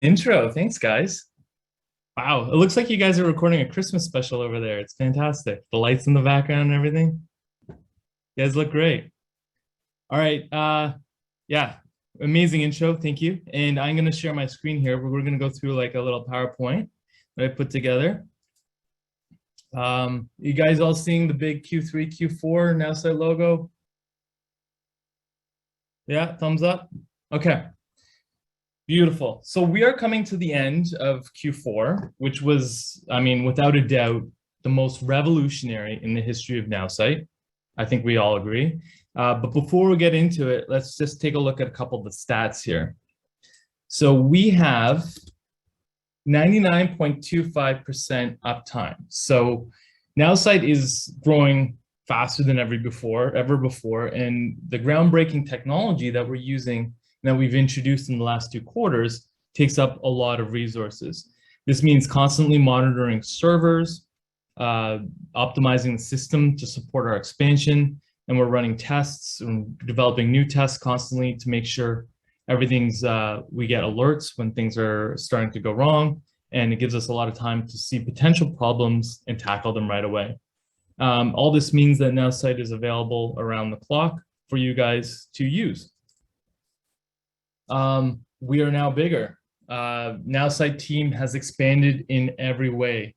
Intro. Thanks, guys. Wow, it looks like you guys are recording a Christmas special over there. It's fantastic. The lights in the background and everything. You guys look great. All right. Yeah, amazing intro. Thank you. And I'm going to share my screen here. We're going to go through like a little PowerPoint that I put together. You guys all seeing the big Q3, Q4 Nowsite logo? Yeah, thumbs up. Okay. Beautiful. So we are coming to the end of Q4, which was, I mean, without a doubt, the most revolutionary in the history of Nowsite. I think we all agree. But before we get into it, let's just take a look at a couple of the stats here. So we have 99.25% uptime. So Nowsite is growing faster than ever before, and the groundbreaking technology that we're using that we've introduced in the last 2 quarters takes up a lot of resources. This means constantly monitoring servers, optimizing the system to support our expansion, and we're running tests and developing new tests constantly to make sure everything's, we get alerts when things are starting to go wrong, and it gives us a lot of time to see potential problems and tackle them right away. All this means that Nowsite is available around the clock for you guys to use. We are now bigger. Nowsite team has expanded in every way.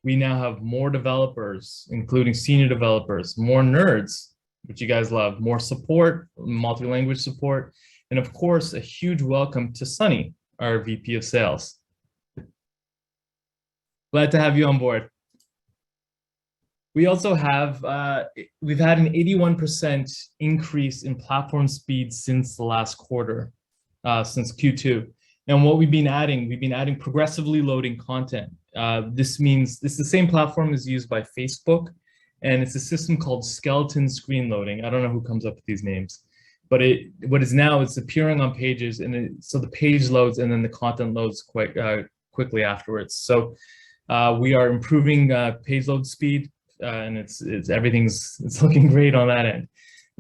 We now have more developers, including senior developers, more nerds, which you guys love, more support, multi-language support, and of course, a huge welcome to Sunny, our VP of Sales. Glad to have you on board. We also have, we've had an 81% increase in platform speed since the last quarter. Since Q2. And what we've been adding progressively loading content. This means this is the same platform as used by Facebook, and it's a system called skeleton screen loading. I don't know who comes up with these names, but what is now, it's appearing on pages, and so the page loads and then the content loads quite quickly afterwards. So we are improving page load speed, and it's looking great on that end.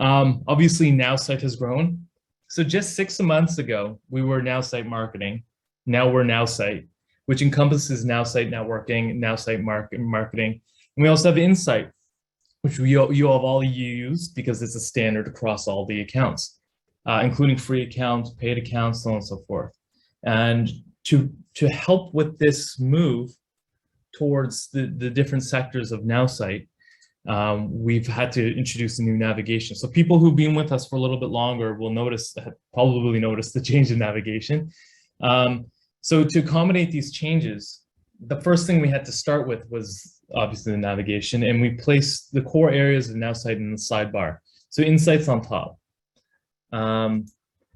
Obviously, Nowsite has grown. So just 6 months ago, we were Nowsite Marketing. Now we're Nowsite, which encompasses Nowsite Networking, Nowsite Marketing. And we also have Insight, which you have all used because it's a standard across all the accounts, including free accounts, paid accounts, so on and so forth. And to help with this move towards the different sectors of Nowsite, we've had to introduce a new navigation. So people who've been with us for a little bit longer will probably notice the change in navigation. So to accommodate these changes, the first thing we had to start with was obviously the navigation, and we placed the core areas of Nowsite in the sidebar. So Insight's on top. And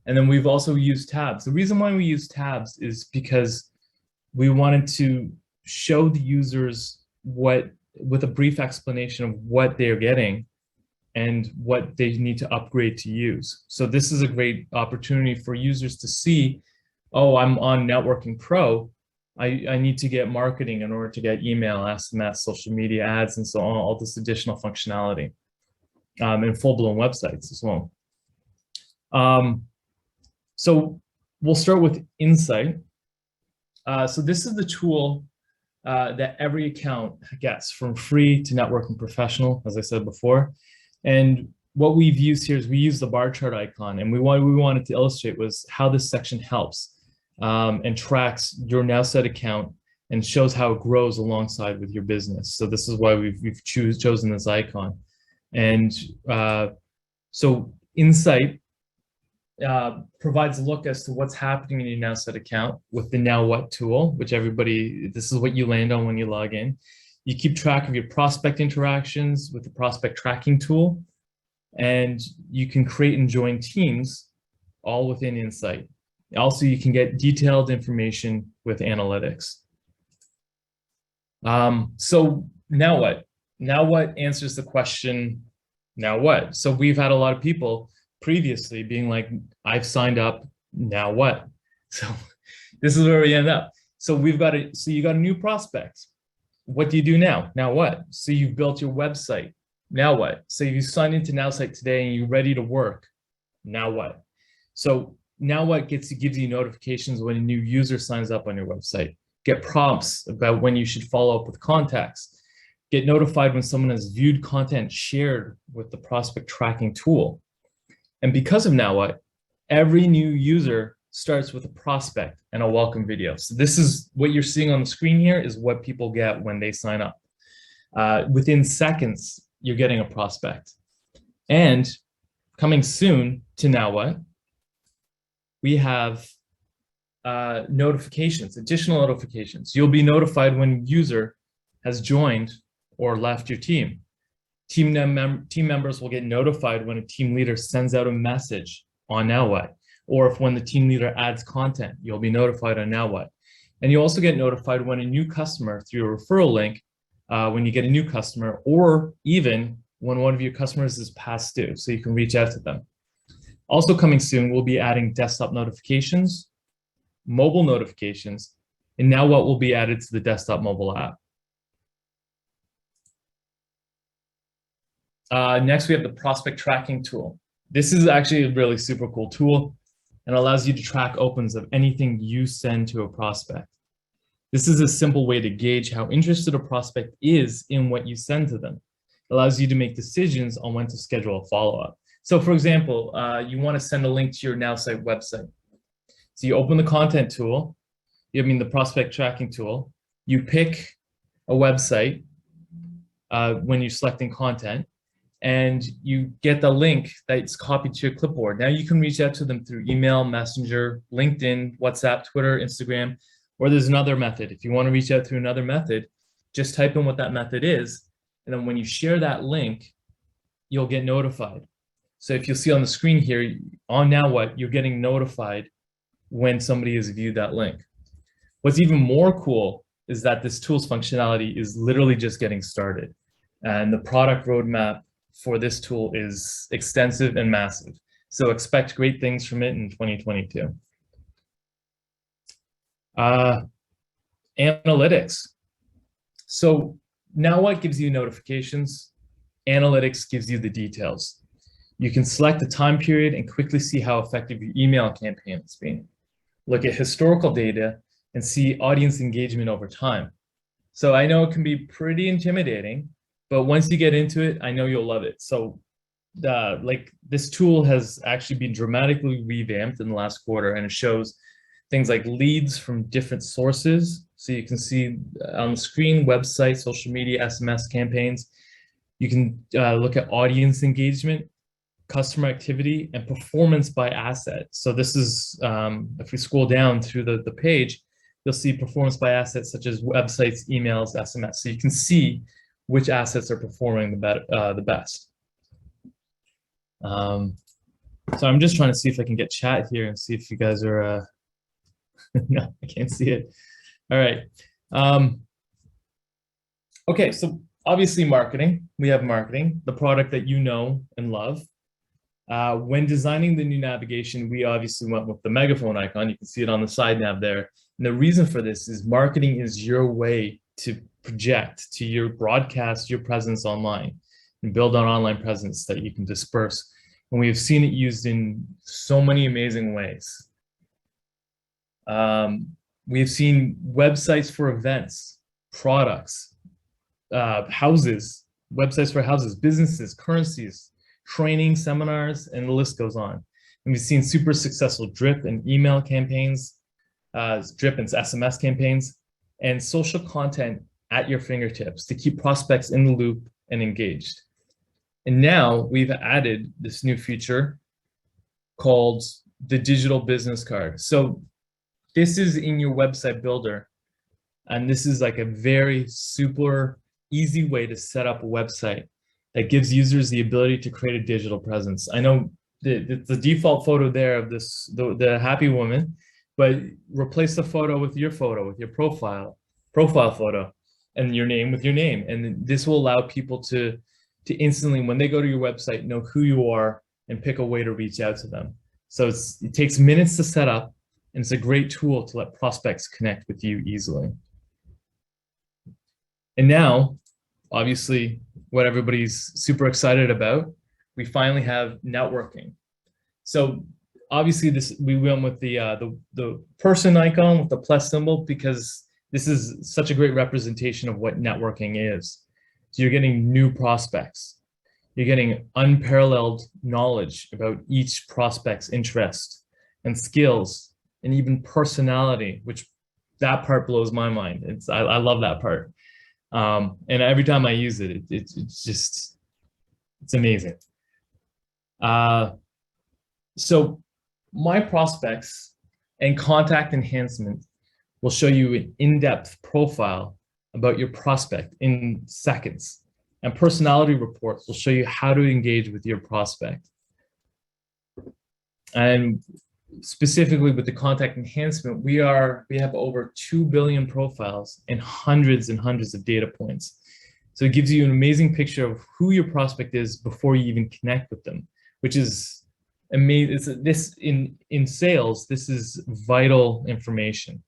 then we've also used tabs. The reason why we use tabs is because we wanted to show the users with a brief explanation of what they're getting and what they need to upgrade to use. So this is a great opportunity for users to see, oh, I'm on Networking Pro. I need to get marketing in order to get email, SMS, social media ads, and so on, all this additional functionality, and full-blown websites as well. So we'll start with Insight. So this is the tool that every account gets, from free to networking professional, as I said before. And what we've used here is we use the bar chart icon, and what we wanted to illustrate was how this section helps and tracks your Nowsite account and shows how it grows alongside with your business. So this is why we've chosen this icon. And so Insight provides a look as to what's happening in your Nowsite account with the Now What tool, which this is what you land on when you log in. You keep track of your prospect interactions with the prospect tracking tool, and you can create and join teams all within Insight. Also, you can get detailed information with analytics. So now what? Now what answers the question, now what? So we've had a lot of people previously being like, I've signed up, now what? So this is where we end up. So you got a new prospect. What do you do now? Now what? So you've built your website. Now what? So you signed into Nowsite today and you're ready to work. Now what? So Now what gives you notifications when a new user signs up on your website, get prompts about when you should follow up with contacts, get notified when someone has viewed content shared with the prospect tracking tool. And because of Now What, every new user starts with a prospect and a welcome video. So this is what you're seeing on the screen here is what people get when they sign up. Within seconds, you're getting a prospect. And coming soon to Now What, we have notifications, additional notifications. You'll be notified when a user has joined or left your team. Team members will get notified when a team leader sends out a message on Now What, or if when the team leader adds content, you'll be notified on Now What. And you also get notified when a new customer through a referral link, when you get a new customer, or even when one of your customers is past due, so you can reach out to them. Also coming soon, we'll be adding desktop notifications, mobile notifications, and Now What will be added to the desktop mobile app. Next, we have the prospect tracking tool. This is actually a really super cool tool and allows you to track opens of anything you send to a prospect. This is a simple way to gauge how interested a prospect is in what you send to them. It allows you to make decisions on when to schedule a follow-up. So for example, you want to send a link to your Nowsite website. So you open the content tool, the prospect tracking tool, you pick a website when you're selecting content, and you get the link that's copied to your clipboard. Now you can reach out to them through email, Messenger, LinkedIn, WhatsApp, Twitter, Instagram, or there's another method. If you want to reach out through another method, just type in what that method is, and then when you share that link, you'll get notified. So if you'll see on the screen here, on Now What, you're getting notified when somebody has viewed that link. What's even more cool is that this tool's functionality is literally just getting started. And the product roadmap for this tool is extensive and massive. So expect great things from it in 2022. Analytics. So Now What gives you notifications. Analytics gives you the details. You can select the time period and quickly see how effective your email campaign has been. Look at historical data and see audience engagement over time. So I know it can be pretty intimidating, but once you get into it, I know you'll love it. So this tool has actually been dramatically revamped in the last quarter, and it shows things like leads from different sources. So you can see on the screen, website, social media, SMS campaigns. You can look at audience engagement, customer activity, and performance by asset. So this is, if we scroll down through the page, you'll see performance by assets such as websites, emails, SMS. So you can see which assets are performing the best. So I'm just trying to see if I can get chat here and see if you guys are, no, I can't see it. All right. Okay, so obviously marketing, we have marketing, the product that you know and love. When designing the new navigation, we obviously went with the megaphone icon. You can see it on the side nav there. And the reason for this is marketing is your way to project, to your broadcast, your presence online and build an online presence that you can disperse. And we have seen it used in so many amazing ways. We have seen websites for events, products, houses, websites for houses, businesses, currencies, training, seminars, and the list goes on. And we've seen super successful drip and email campaigns, drip and SMS campaigns, and social content at your fingertips to keep prospects in the loop and engaged. And now we've added this new feature called the digital business card. So this is in your website builder, and this is like a very super easy way to set up a website that gives users the ability to create a digital presence. I know the default photo there of the happy woman, but replace the photo with your profile photo, and your name with your name. And this will allow people to instantly, when they go to your website, know who you are and pick a way to reach out to them. So it takes minutes to set up, and it's a great tool to let prospects connect with you easily. And now, obviously, what everybody's super excited about, we finally have networking. So obviously we went with the person icon with the plus symbol because this is such a great representation of what networking is. So you're getting new prospects. You're getting unparalleled knowledge about each prospect's interest and skills and even personality, which that part blows my mind. I love that part. And every time I use it, it's amazing. So my prospects and contact enhancement will show you an in-depth profile about your prospect in seconds. And personality reports will show you how to engage with your prospect. And specifically with the contact enhancement, we have over 2 billion profiles and hundreds of data points. So it gives you an amazing picture of who your prospect is before you even connect with them, which is amazing. This in sales, this is vital information.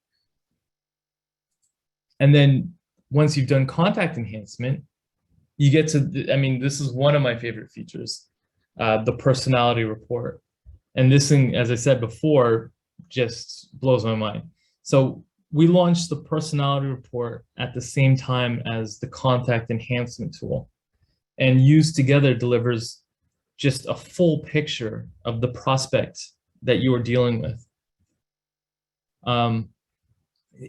And then once you've done contact enhancement, you get to, I mean, this is one of my favorite features, the personality report. And this thing, as I said before, just blows my mind. So we launched the personality report at the same time as the contact enhancement tool, and used together delivers just a full picture of the prospect that you are dealing with.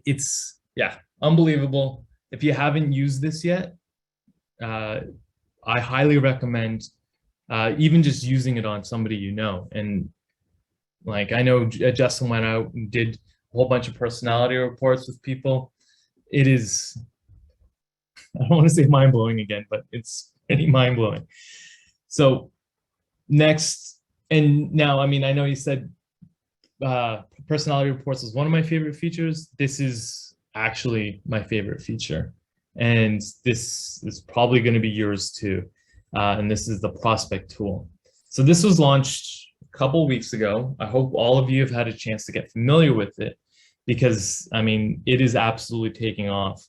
It's, yeah, unbelievable. If you haven't used this yet, I highly recommend even just using it on somebody you know. And like, I know Justin went out and did a whole bunch of personality reports with people. It is, I don't want to say mind-blowing again, but it's pretty mind-blowing. So next, and now, I mean, I know you said personality reports is one of my favorite features. This is actually my favorite feature. And this is probably going to be yours too. And this is the prospect tool. So this was launched a couple weeks ago. I hope all of you have had a chance to get familiar with it, because I mean, it is absolutely taking off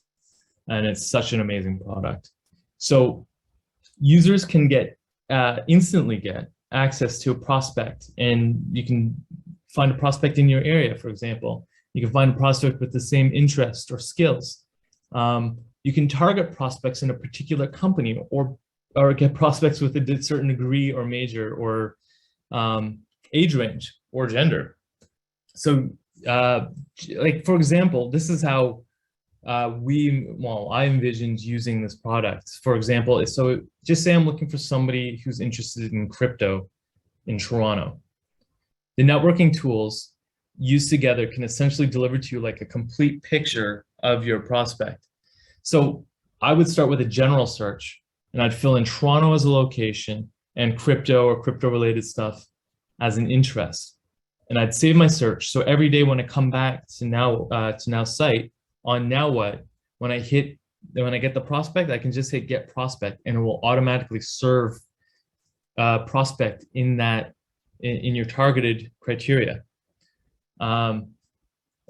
and it's such an amazing product. So users can instantly get access to a prospect, and you can find a prospect in your area, for example. You can find a prospect with the same interest or skills. You can target prospects in a particular company, or get prospects with a certain degree or major or age range or gender. So like, for example, this is how I envisioned using this product. For example, so just say I'm looking for somebody who's interested in crypto in Toronto. The networking tools used together can essentially deliver to you like a complete picture of your prospect. So I would start with a general search, and I'd fill in Toronto as a location and crypto or crypto related stuff as an interest. And I'd save my search. So every day when I come back to Nowsite on Now What, when I get the prospect, I can just hit get prospect, and it will automatically serve prospect in your targeted criteria. And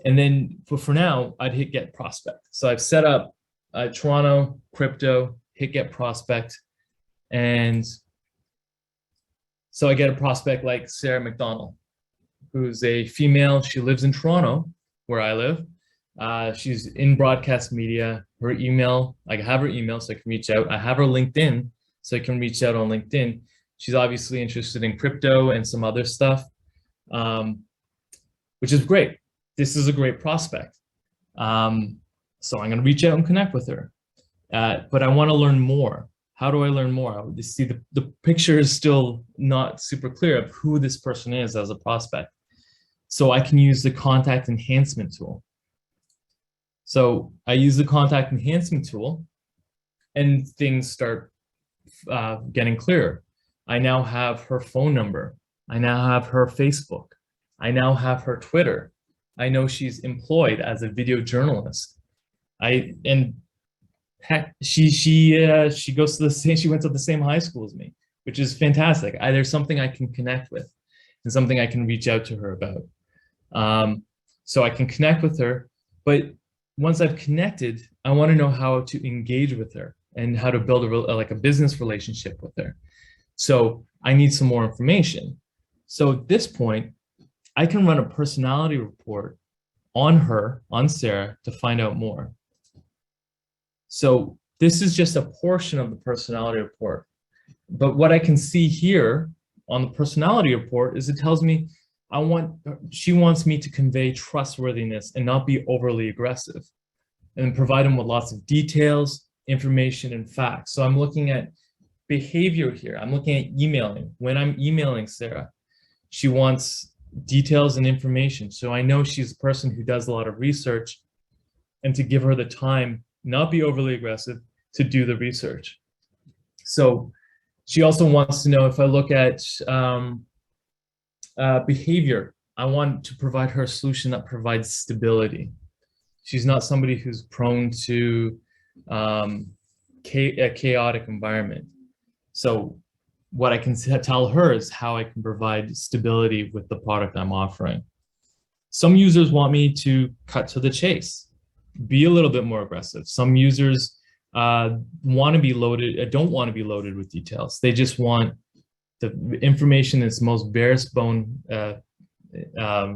then for now, I'd hit get prospect. So I've set up Toronto, crypto, hit get prospect. And so I get a prospect like Sarah McDonald, who's a female. She lives in Toronto, where I live. She's in broadcast media. Her email, I have her email so I can reach out. I have her LinkedIn so I can reach out on LinkedIn. She's obviously interested in crypto and some other stuff, which is great. This is a great prospect. So I'm going to reach out and connect with her. But I want to learn more. How do I learn more? You see, the picture is still not super clear of who this person is as a prospect. So I can use the contact enhancement tool. So I use the contact enhancement tool, and things start getting clearer. I now have her phone number. I now have her Facebook. I now have her Twitter. I know she's employed as a video journalist. She goes to the same, she went to the same high school as me, which is fantastic. There's something I can connect with and something I can reach out to her about. So I can connect with her, but once I've connected, I want to know how to engage with her and how to build a business relationship with her. So I need some more information. So at this point, I can run a personality report on her, on Sarah, to find out more. So this is just a portion of the personality report. But what I can see here on the personality report is it tells me she wants me to convey trustworthiness and not be overly aggressive, and provide them with lots of details, information, and facts. So I'm looking at behavior here. I'm looking at emailing. When I'm emailing Sarah, she wants details and information. So I know she's a person who does a lot of research, and to give her the time, not be overly aggressive, to do the research. So she also wants to know if I look at behavior, I want to provide her a solution that provides stability. She's not somebody who's prone to a chaotic environment. So what I can tell her is how I can provide stability with the product I'm offering. Some users want me to cut to the chase, be a little bit more aggressive. Some users want to be loaded, don't want to be loaded with details. They just want the information in its most barest bone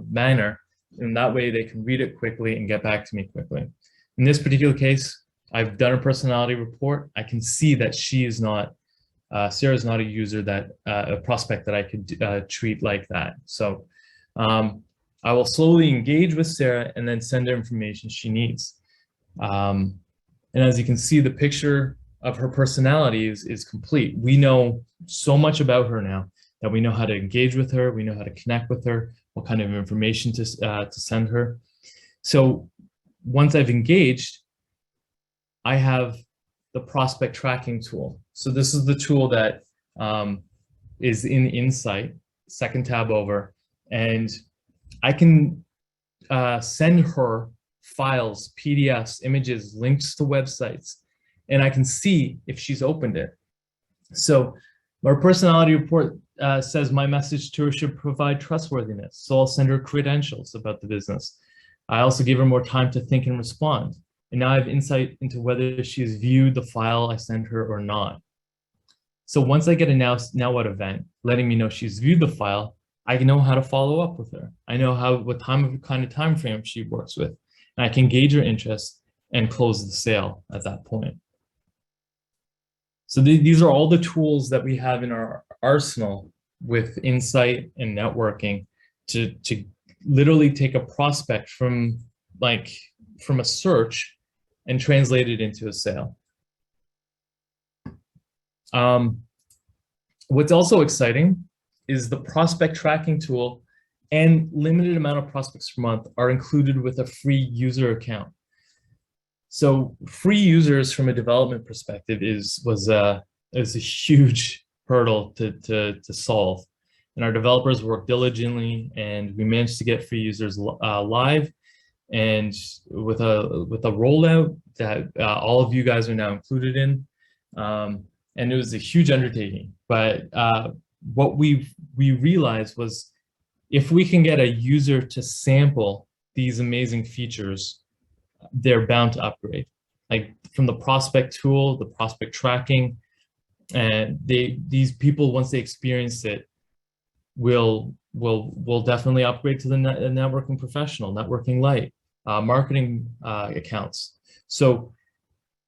manner, and that way they can read it quickly and get back to me quickly. In this particular case, I've done a personality report. I can see that she is not, Sarah is not a user that, a prospect that I could treat like that. So I will slowly engage with Sarah and then send her information she needs. And as you can see, the picture of her personality is complete. We know so much about her now that we know how to engage with her, we know how to connect with her, what kind of information to send her. So once I've engaged, I have the prospect tracking tool. So this is the tool that is in Insight, second tab over, and I can send her files, PDFs, images, links to websites, and I can see if she's opened it. So our personality report says my message to her should provide trustworthiness. So I'll send her credentials about the business. I also give her more time to think and respond. And now I have insight into whether she's viewed the file I sent her or not. So once I get a now what event letting me know she's viewed the file, I know how to follow up with her. I know what kind of time frame she works with. And I can gauge her interest and close the sale at that point. So these are all the tools that we have in our arsenal with Insight and networking to literally take a prospect from a search and translate it into a sale. What's also exciting is the prospect tracking tool and limited amount of prospects per month are included with a free user account. So free users from a development perspective was a huge hurdle to solve. And our developers worked diligently, and we managed to get free users live, and with a rollout that all of you guys are now included in. And it was a huge undertaking. But what we realized was if we can get a user to sample these amazing features, they're bound to upgrade. Like from the prospect tool, the prospect tracking, and these people, once they experience it, will definitely upgrade to the networking professional, networking light, marketing accounts. So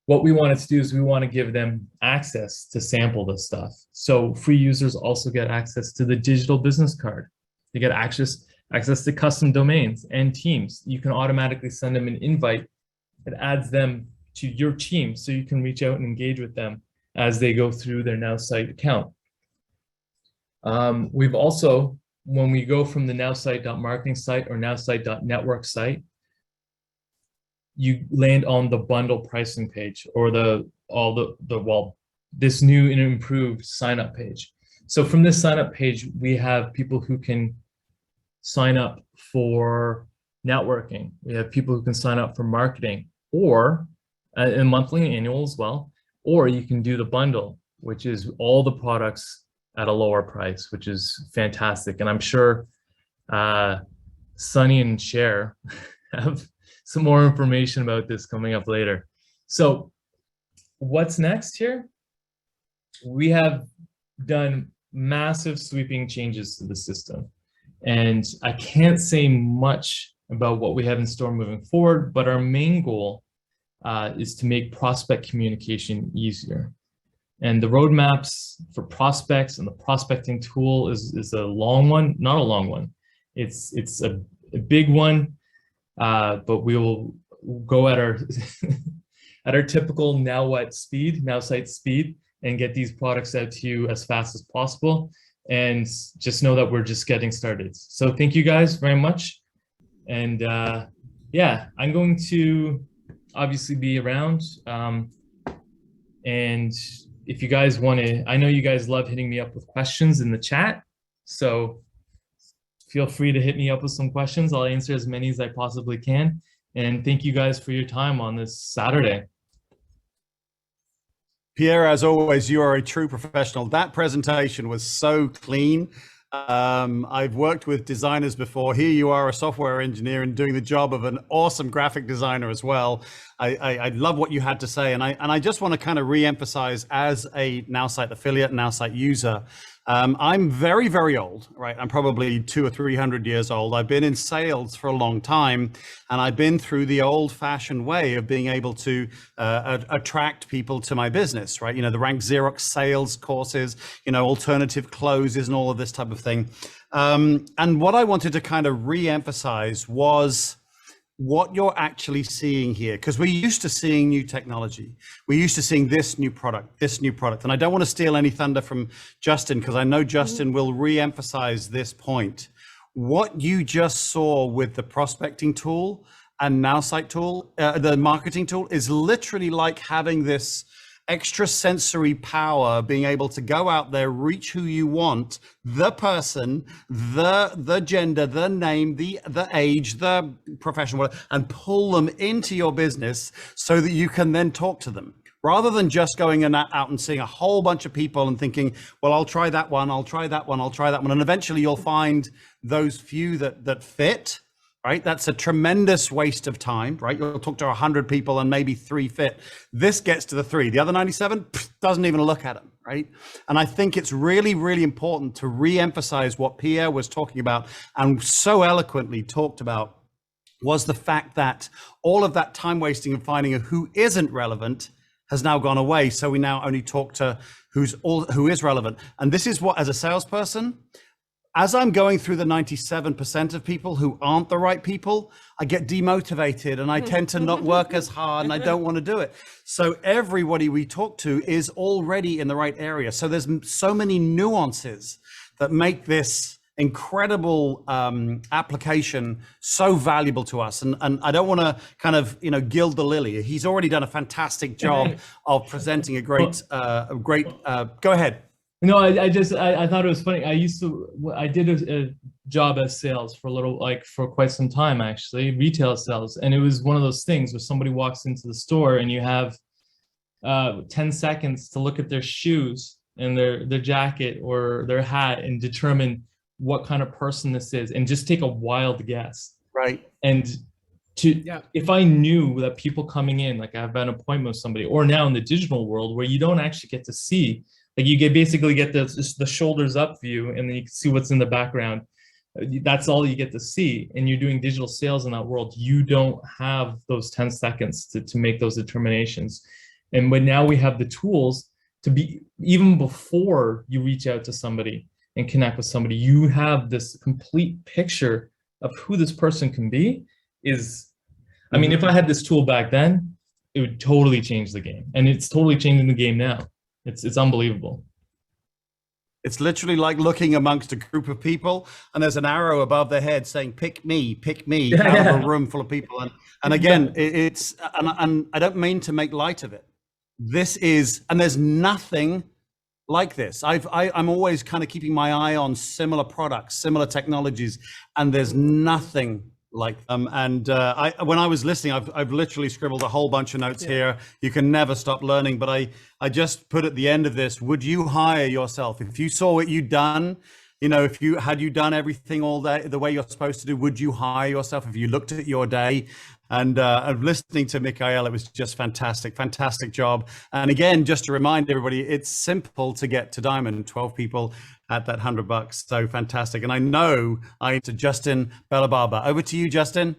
what we wanted to do is we want to give them access to sample this stuff. So free users also get access to the digital business card. They get access to custom domains and teams. You can automatically send them an invite that adds them to your team so you can reach out and engage with them as they go through their Nowsite account. We've also, when we go from the nowsite.marketing site or nowsite.network site, you land on the bundle pricing page or this new and improved sign up page. So from this sign up page, we have people who can sign up for networking. We have people who can sign up for marketing, or and monthly and annual as well, or you can do the bundle, which is all the products at a lower price, which is fantastic. And I'm sure Sunny and Cher have some more information about this coming up later. So what's next here? We have done massive sweeping changes to the system. And I can't say much about what we have in store moving forward, but our main goal is to make prospect communication easier. And the roadmaps for prospects and the prospecting tool is a long one, not a long one. It's a big one, but we will go at our at our typical Nowsite speed, and get these products out to you as fast as possible. And just know that we're just getting started. So thank you guys very much. And yeah, I'm going to obviously be around. And if you guys want to, I know you guys love hitting me up with questions in the chat. So feel free to hit me up with some questions. I'll answer as many as I possibly can. And thank you guys for your time on this Saturday. Pierre, as always, you are a true professional. That presentation was so clean. I've worked with designers before. Here you are, a software engineer, and doing the job of an awesome graphic designer as well. I love what you had to say, and I just want to kind of re-emphasize, as a Nowsite affiliate, Nowsite user, I'm very, very old, right? I'm probably 200 or 300 years old. I've been in sales for a long time, and I've been through the old-fashioned way of being able to attract people to my business, right? You know, the rank Xerox sales courses, you know, alternative closes and all of this type of thing. And what I wanted to kind of re-emphasize was what you're actually seeing here, because we're used to seeing new technology. We're used to seeing this new product. And I don't want to steal any thunder from Justin, because I know Justin will re-emphasize this point. What you just saw with the prospecting tool and Nowsite tool, the marketing tool, is literally like having this extra sensory power, being able to go out there, reach who you want, the person, the gender, the name, the age, the profession, whatever, and pull them into your business so that you can then talk to them. Rather than just going out and seeing a whole bunch of people and thinking, well, I'll try that one, I'll try that one, I'll try that one. And eventually you'll find those few that fit. Right? That's a tremendous waste of time, right? You'll talk to 100 people and maybe 3 fit. This gets to the 3. The other 97 doesn't even look at them, right? And I think it's really, really important to re-emphasize what Pierre was talking about and so eloquently talked about, was the fact that all of that time wasting and finding who isn't relevant has now gone away. So we now only talk to who is relevant. And this is what, as a salesperson, as I'm going through the 97% of people who aren't the right people, I get demotivated and I tend to not work as hard and I don't want to do it. So everybody we talk to is already in the right area. So there's so many nuances that make this incredible application so valuable to us. And I don't want to kind of, you know, gild the lily. He's already done a fantastic job of presenting a great, go ahead. No, I thought it was funny. I did a job as sales for a little, like for quite some time, actually, retail sales. And it was one of those things where somebody walks into the store and you have 10 seconds to look at their shoes and their jacket or their hat and determine what kind of person this is and just take a wild guess. Right. And if I knew that people coming in, like I have an appointment with somebody, or now in the digital world where you don't actually get to see, like you basically get the shoulders up view and then you can see what's in the background. That's all you get to see. And you're doing digital sales in that world. You don't have those 10 seconds to make those determinations. And but now we have the tools to be, even before you reach out to somebody and connect with somebody, you have this complete picture of who this person can be. I mean, if I had this tool back then, it would totally change the game. And it's totally changing the game now. It's unbelievable. It's literally like looking amongst a group of people and there's an arrow above their head saying, pick me, out of a room full of people. And again, and I don't mean to make light of it. This is, and there's nothing like this. I'm always kind of keeping my eye on similar products, similar technologies, and there's nothing like when I was listening, I've literally scribbled a whole bunch of notes here. You can never stop learning, but I just put at the end of this, would you hire yourself? If you saw what you'd done, you know, if you had done everything all day the way you're supposed to do, would you hire yourself? If you looked at your day, And listening to Mikhail, it was just fantastic, fantastic job. And again, just to remind everybody, it's simple to get to Diamond. 12 people at that $100, so fantastic. And I know to Justin Bellababa. Over to you, Justin.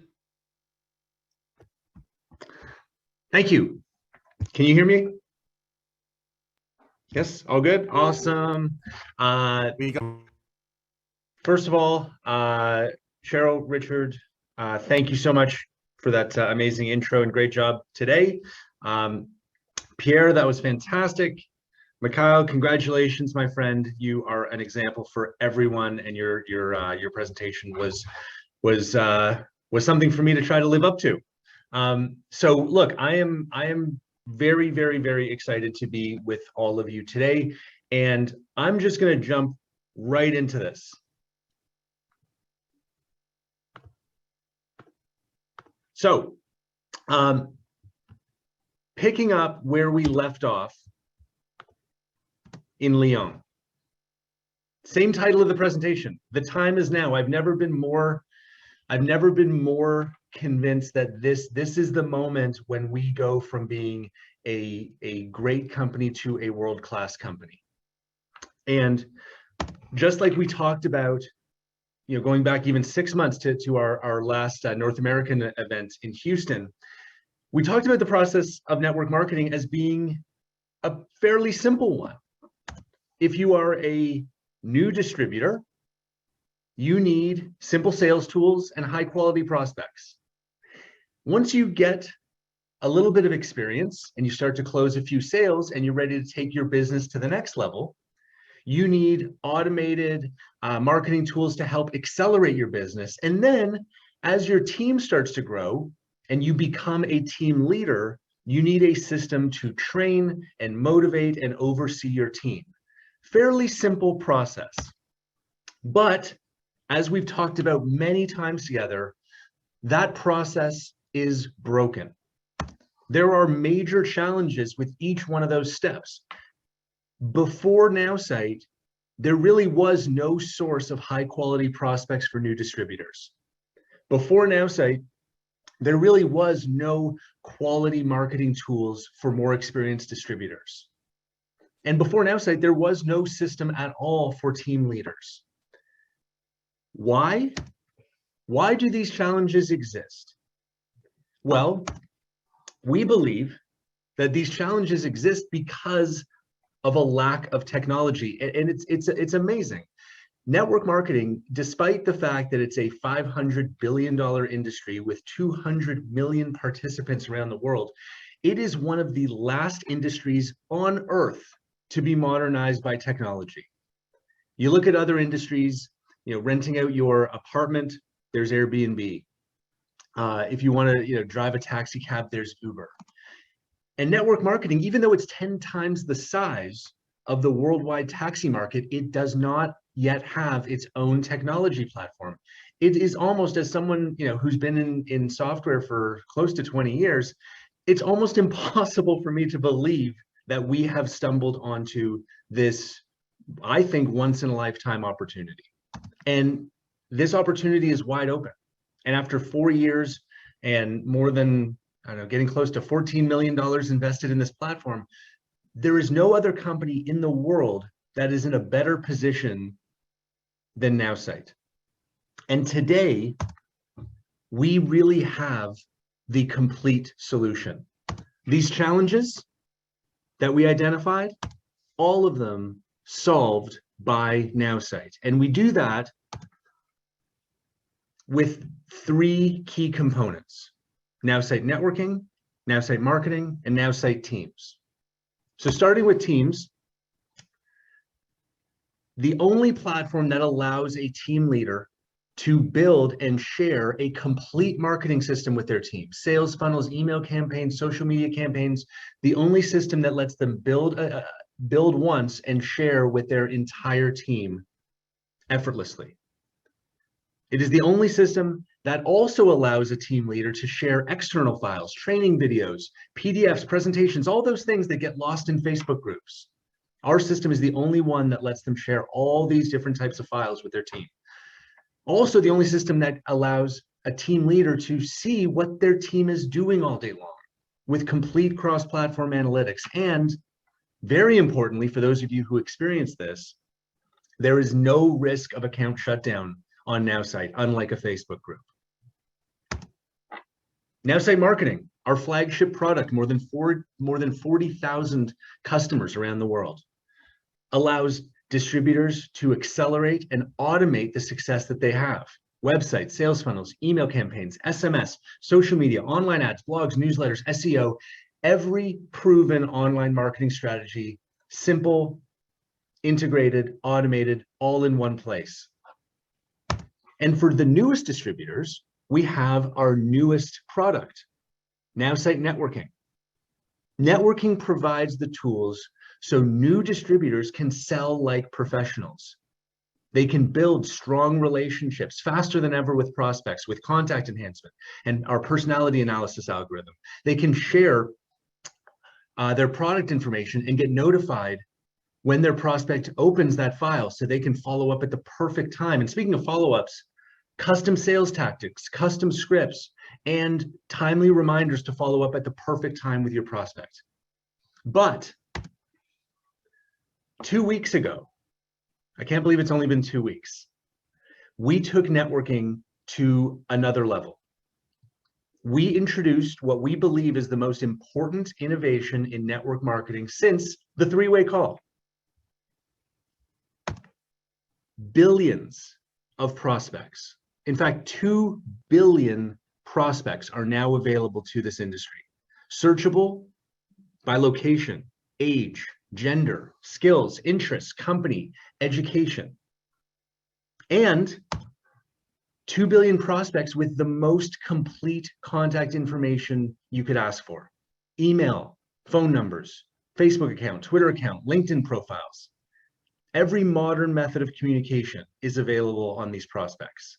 Thank you. Can you hear me? Yes, all good. Awesome. First of all, Cheryl, Richard, thank you so much for that amazing intro and great job today. Pierre, that was fantastic. Mikhail, congratulations, my friend. You are an example for everyone, and your presentation was something for me to try to live up to. So look, I am very, very, very excited to be with all of you today, and I'm just going to jump right into this. So, picking up where we left off in Lyon. Same title of the presentation. The time is now. I've never been more convinced that this is the moment when we go from being a great company to a world-class company. And just like we talked about, you know, going back even 6 months to our last North American event in Houston, we talked about the process of network marketing as being a fairly simple one. If you are a new distributor, you need simple sales tools and high quality prospects. Once you get a little bit of experience and you start to close a few sales and you're ready to take your business to the next level, you need automated marketing tools to help accelerate your business. And then as your team starts to grow and you become a team leader, you need a system to train and motivate and oversee your team. Fairly simple process. But as we've talked about many times together, that process is broken. There are major challenges with each one of those steps. Before Nowsite, there really was no source of high quality prospects for new distributors. Before Nowsite, there really was no quality marketing tools for more experienced distributors. And before Nowsite, there was no system at all for team leaders. Why? Why do these challenges exist? Well, we believe that these challenges exist because of a lack of technology, and it's amazing. Network marketing, despite the fact that it's a $500 billion industry with 200 million participants around the world, it is one of the last industries on earth to be modernized by technology. You look at other industries, you know, renting out your apartment, there's Airbnb. If you want to, you know, drive a taxi cab, there's Uber. And network marketing, even though it's 10 times the size of the worldwide taxi market, it does not yet have its own technology platform. It is almost, as someone, you know, who's been in software for close to 20 years, it's almost impossible for me to believe that we have stumbled onto this, I think, once in a lifetime opportunity. And this opportunity is wide open. And after 4 years and more than, I don't know, getting close to $14 million invested in this platform, there is no other company in the world that is in a better position than Nowsite. And today, we really have the complete solution. These challenges that we identified, all of them solved by Nowsite. And we do that with 3 key components: Nowsite networking, Nowsite marketing, and Nowsite teams. So starting with teams, the only platform that allows a team leader to build and share a complete marketing system with their team, sales funnels, email campaigns, social media campaigns, the only system that lets them build once and share with their entire team effortlessly. It is the only system that also allows a team leader to share external files, training videos, PDFs, presentations, all those things that get lost in Facebook groups. Our system is the only one that lets them share all these different types of files with their team. Also the only system that allows a team leader to see what their team is doing all day long with complete cross-platform analytics. And very importantly, for those of you who experience this, there is no risk of account shutdown on Nowsite, unlike a Facebook group. Nowsite Marketing, our flagship product, more than 40,000 customers around the world, allows distributors to accelerate and automate the success that they have. Websites, sales funnels, email campaigns, SMS, social media, online ads, blogs, newsletters, SEO, every proven online marketing strategy, simple, integrated, automated, all in one place. And for the newest distributors, we have our newest product, Nowsite Networking. Networking provides the tools so new distributors can sell like professionals. They can build strong relationships faster than ever with prospects, with contact enhancement and our personality analysis algorithm. They can share their product information and get notified when their prospect opens that file so they can follow up at the perfect time. And speaking of follow-ups, custom sales tactics, custom scripts, and timely reminders to follow up at the perfect time with your prospect. But 2 weeks ago, I can't believe it's only been 2 weeks, we took networking to another level. We introduced what we believe is the most important innovation in network marketing since the three-way call. Billions of prospects, in fact, 2 billion prospects are now available to this industry, searchable by location, age, gender, skills, interests, company, education, and 2 billion prospects with the most complete contact information you could ask for. Email, phone numbers, Facebook account, Twitter account, LinkedIn profiles. Every modern method of communication is available on these prospects.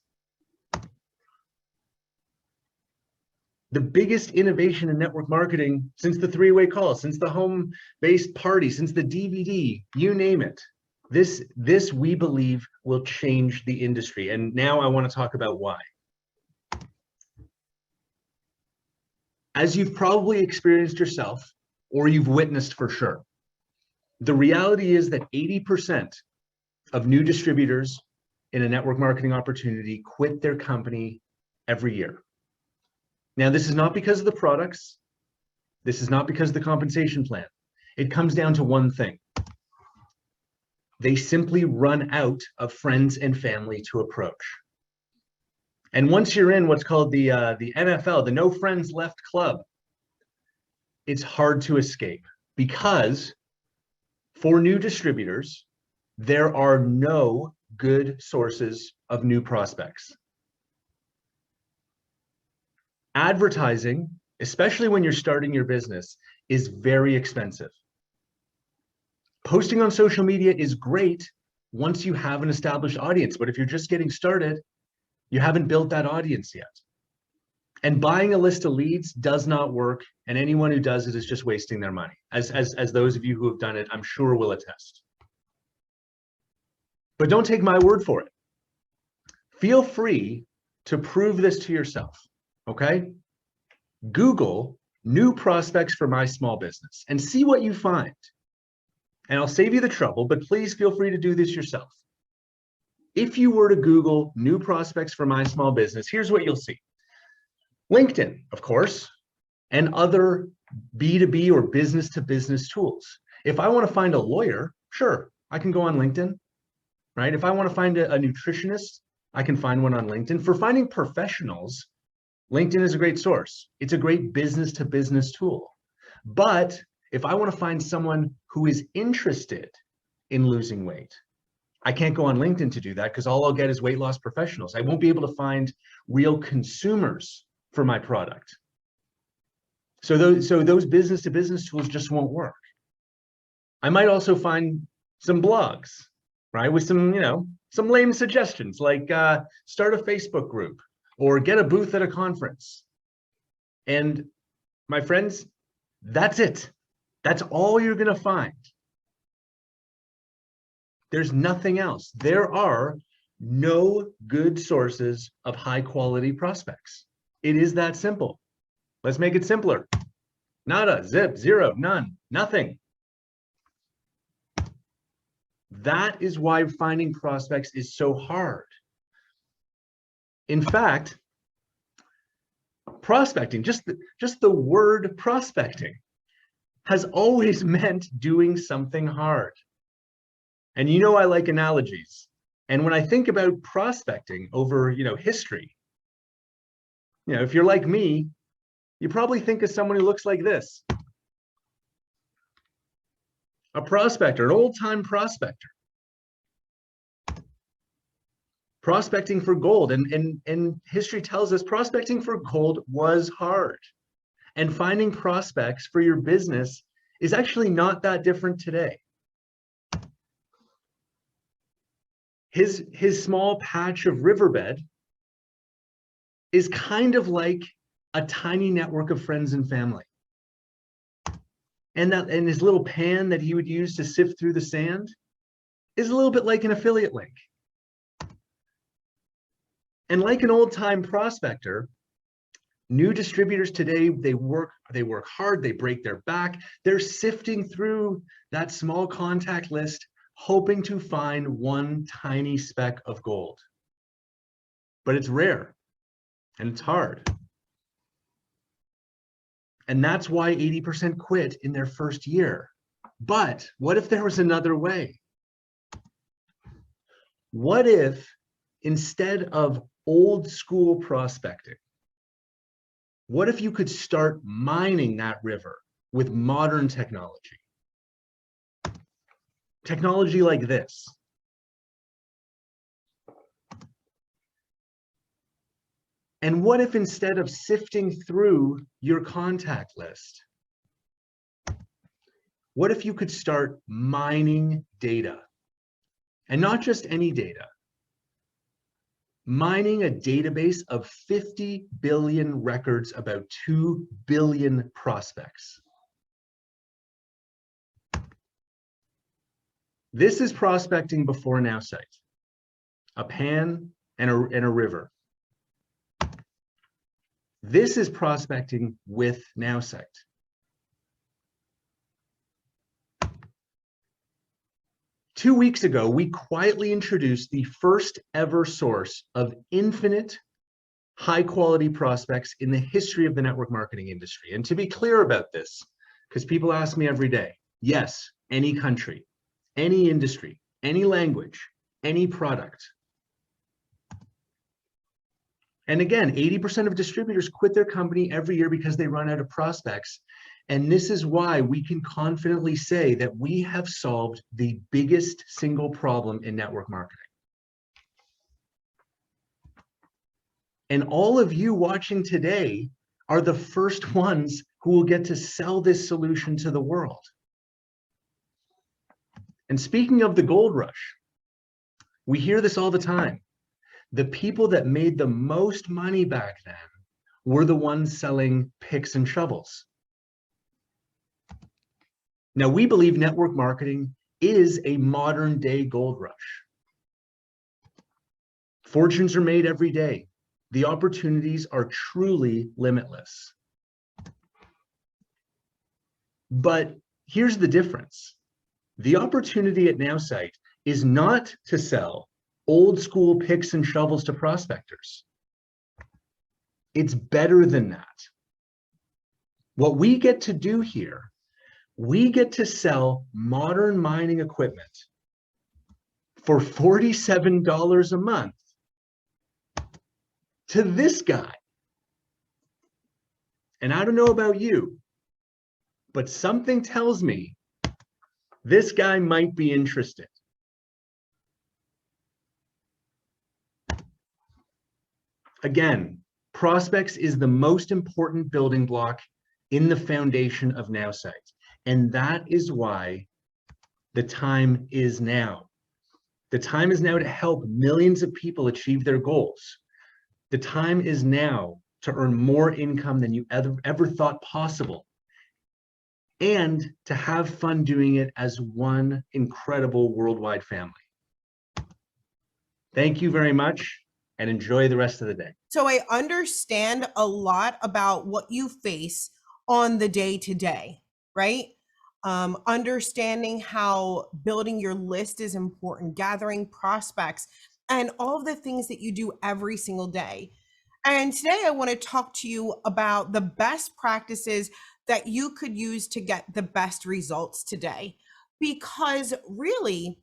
The biggest innovation in network marketing since the three-way call, since the home-based party, since the DVD, you name it. This we believe will change the industry. And now I want to talk about why. As you've probably experienced yourself, or you've witnessed for sure, the reality is that 80% of new distributors in a network marketing opportunity quit their company every year. Now, this is not because of the products. This is not because of the compensation plan. It comes down to one thing. They simply run out of friends and family to approach. And once you're in what's called the NFL, the No Friends Left Club, it's hard to escape because for new distributors, there are no good sources of new prospects. Advertising, especially when you're starting your business, is very expensive. Posting on social media is great once you have an established audience, but if you're just getting started, you haven't built that audience yet. And buying a list of leads does not work, and anyone who does it is just wasting their money, as those of you who have done it, I'm sure will attest. But don't take my word for it. Feel free to prove this to yourself, okay? Google new prospects for my small business and see what you find. And I'll save you the trouble, but please feel free to do this yourself. If you were to Google new prospects for my small business, here's what you'll see. LinkedIn, of course, and other B2B or business-to-business tools. If I want to find a lawyer, sure, I can go on LinkedIn, right? If I want to find a nutritionist, I can find one on LinkedIn. For finding professionals, LinkedIn is a great source. It's a great business-to-business tool. But if I want to find someone who is interested in losing weight, I can't go on LinkedIn to do that because all I'll get is weight loss professionals. I won't be able to find real consumers for my product. So those business-to-business tools just won't work. I might also find some blogs, right, with some, some lame suggestions like start a Facebook group or get a booth at a conference. And my friends, that's it. That's all you're going to find. There's nothing else. There are no good sources of high quality prospects. It is that simple. Let's make it simpler. Nada, zip, zero, none, nothing. That is why finding prospects is so hard. In fact, prospecting, just the word prospecting, has always meant doing something hard. And you know I like analogies. And when I think about prospecting over, history, if you're like me, you probably think of someone who looks like this. A prospector, an old-time prospector. Prospecting for gold, and history tells us prospecting for gold was hard. And finding prospects for your business is actually not that different today. His small patch of riverbed is kind of like a tiny network of friends and family. And his little pan that he would use to sift through the sand is a little bit like an affiliate link. And like an old-time prospector, new distributors today, they work hard, they break their back, they're sifting through that small contact list, hoping to find one tiny speck of gold. But it's rare and it's hard. And that's why 80% quit in their first year. But what if there was another way? What if instead of old school prospecting, what if you could start mining that river with modern technology? Technology like this. And what if instead of sifting through your contact list, what if you could start mining data? And not just any data. Mining a database of 50 billion records about 2 billion prospects. This is prospecting before Nowsite. A pan and a river. This is prospecting with Nowsite. Two weeks ago, we quietly introduced the first ever source of infinite high quality prospects in the history of the network marketing industry. And to be clear about this, because people ask me every day, yes, any country, any industry, any language, any product. And again, 80% of distributors quit their company every year because they run out of prospects. And this is why we can confidently say that we have solved the biggest single problem in network marketing. And all of you watching today are the first ones who will get to sell this solution to the world. And speaking of the gold rush, we hear this all the time. The people that made the most money back then were the ones selling picks and shovels. Now, we believe network marketing is a modern day gold rush. Fortunes are made every day. The opportunities are truly limitless. But here's the difference. The opportunity at Nowsite is not to sell old school picks and shovels to prospectors. It's better than that. What we get to do here, we get to sell modern mining equipment for $47 a month to this guy. And I don't know about you, but something tells me this guy might be interested. Again, prospects is the most important building block in the foundation of Nowsite. And that is why the time is now. The time is now to help millions of people achieve their goals. The time is now to earn more income than you ever thought possible, and to have fun doing it as one incredible worldwide family. Thank you very much and enjoy the rest of the day. So I understand a lot about what you face on the day to day, right? Understanding how building your list is important, gathering prospects, and all of the things that you do every single day. And today I want to talk to you about the best practices that you could use to get the best results today. Because really,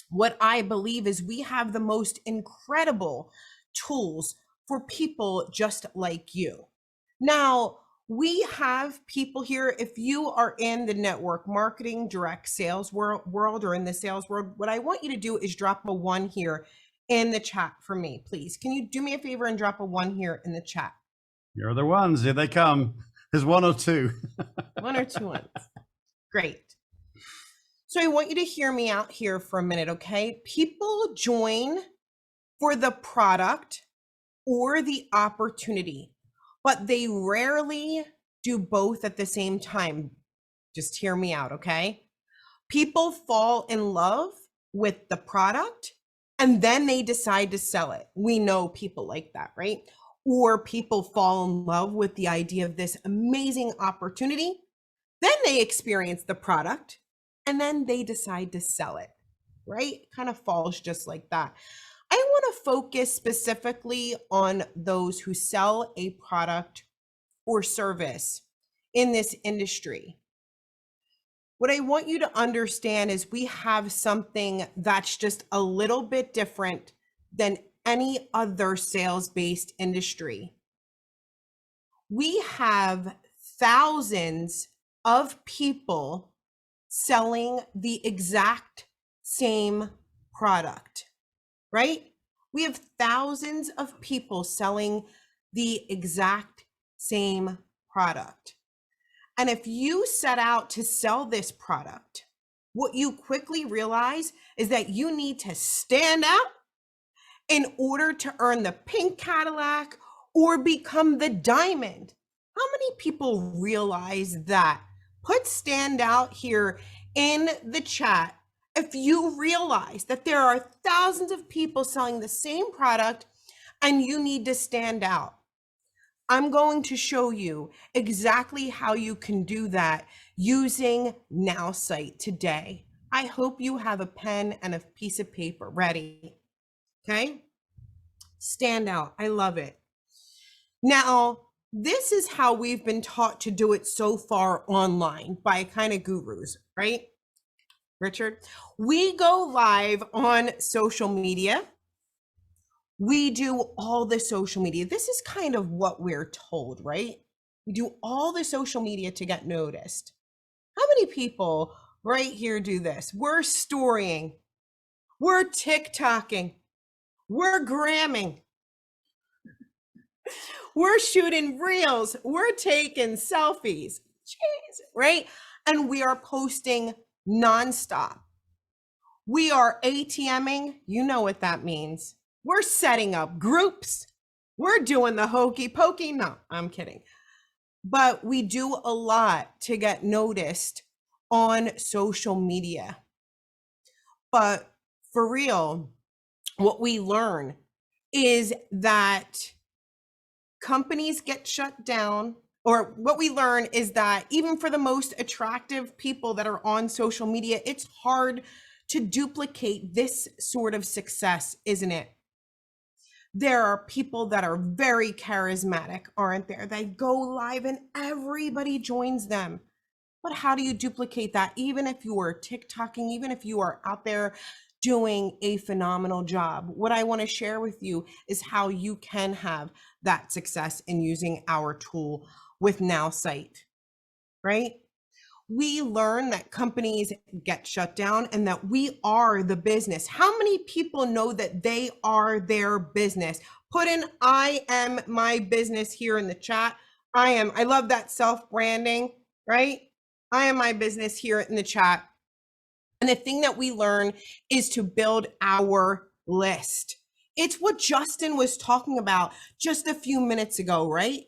what I believe is we have the most incredible tools for people just like you. Now, we have people here. If you are in the network marketing, direct sales world or in the sales world, what I want you to do is drop a 1 here in the chat for me, please. Can you do me a favor and drop a 1 here in the chat? Here are the ones. Here they come. There's 1 or 2. 1 or 2 ones. Great. So I want you to hear me out here for a minute, okay? People join for the product or the opportunity, but they rarely do both at the same time. Just hear me out, okay? People fall in love with the product and then they decide to sell it. We know people like that, right? Or people fall in love with the idea of this amazing opportunity. Then they experience the product and then they decide to sell it, right? It kind of falls just like that. I want to focus specifically on those who sell a product or service in this industry. What I want you to understand is we have something that's just a little bit different than any other sales-based industry. We have thousands of people selling the exact same product, right? We have thousands of people selling the exact same product. And if you set out to sell this product, what you quickly realize is that you need to stand out in order to earn the pink Cadillac or become the diamond. How many people realize that? Put stand out here in the chat if you realize that there are thousands of people selling the same product and you need to stand out. I'm going to show you exactly how you can do that using Nowsite today. I hope you have a pen and a piece of paper ready. Okay? Stand out. I love it. Now, this is how we've been taught to do it so far online by kind of gurus, right? Richard, we go live on social media. We do all the social media. This is kind of what we're told, right? We do all the social media to get noticed. How many people right here do this? We're storying, we're TikToking, we're gramming, we're shooting reels, we're taking selfies, jeez, right? And we are posting nonstop. We are ATMing, you know what that means. We're setting up groups. We're doing the hokey pokey. No, I'm kidding. But we do a lot to get noticed on social media. But for real, what we learn is that companies get shut down, or what we learn is that even for the most attractive people that are on social media, it's hard to duplicate this sort of success, isn't it? There are people that are very charismatic, aren't there? They go live and everybody joins them. But how do you duplicate that? Even if you are TikToking, even if you are out there doing a phenomenal job, what I want to share with you is how you can have that success in using our tool with Nowsite, right? We learn that companies get shut down and that we are the business. How many people know that they are their business? Put in I am my business here in the chat. I am. I love that self-branding, right? I am my business here in the chat. And the thing that we learn is to build our list. It's what Justin was talking about just a few minutes ago, right?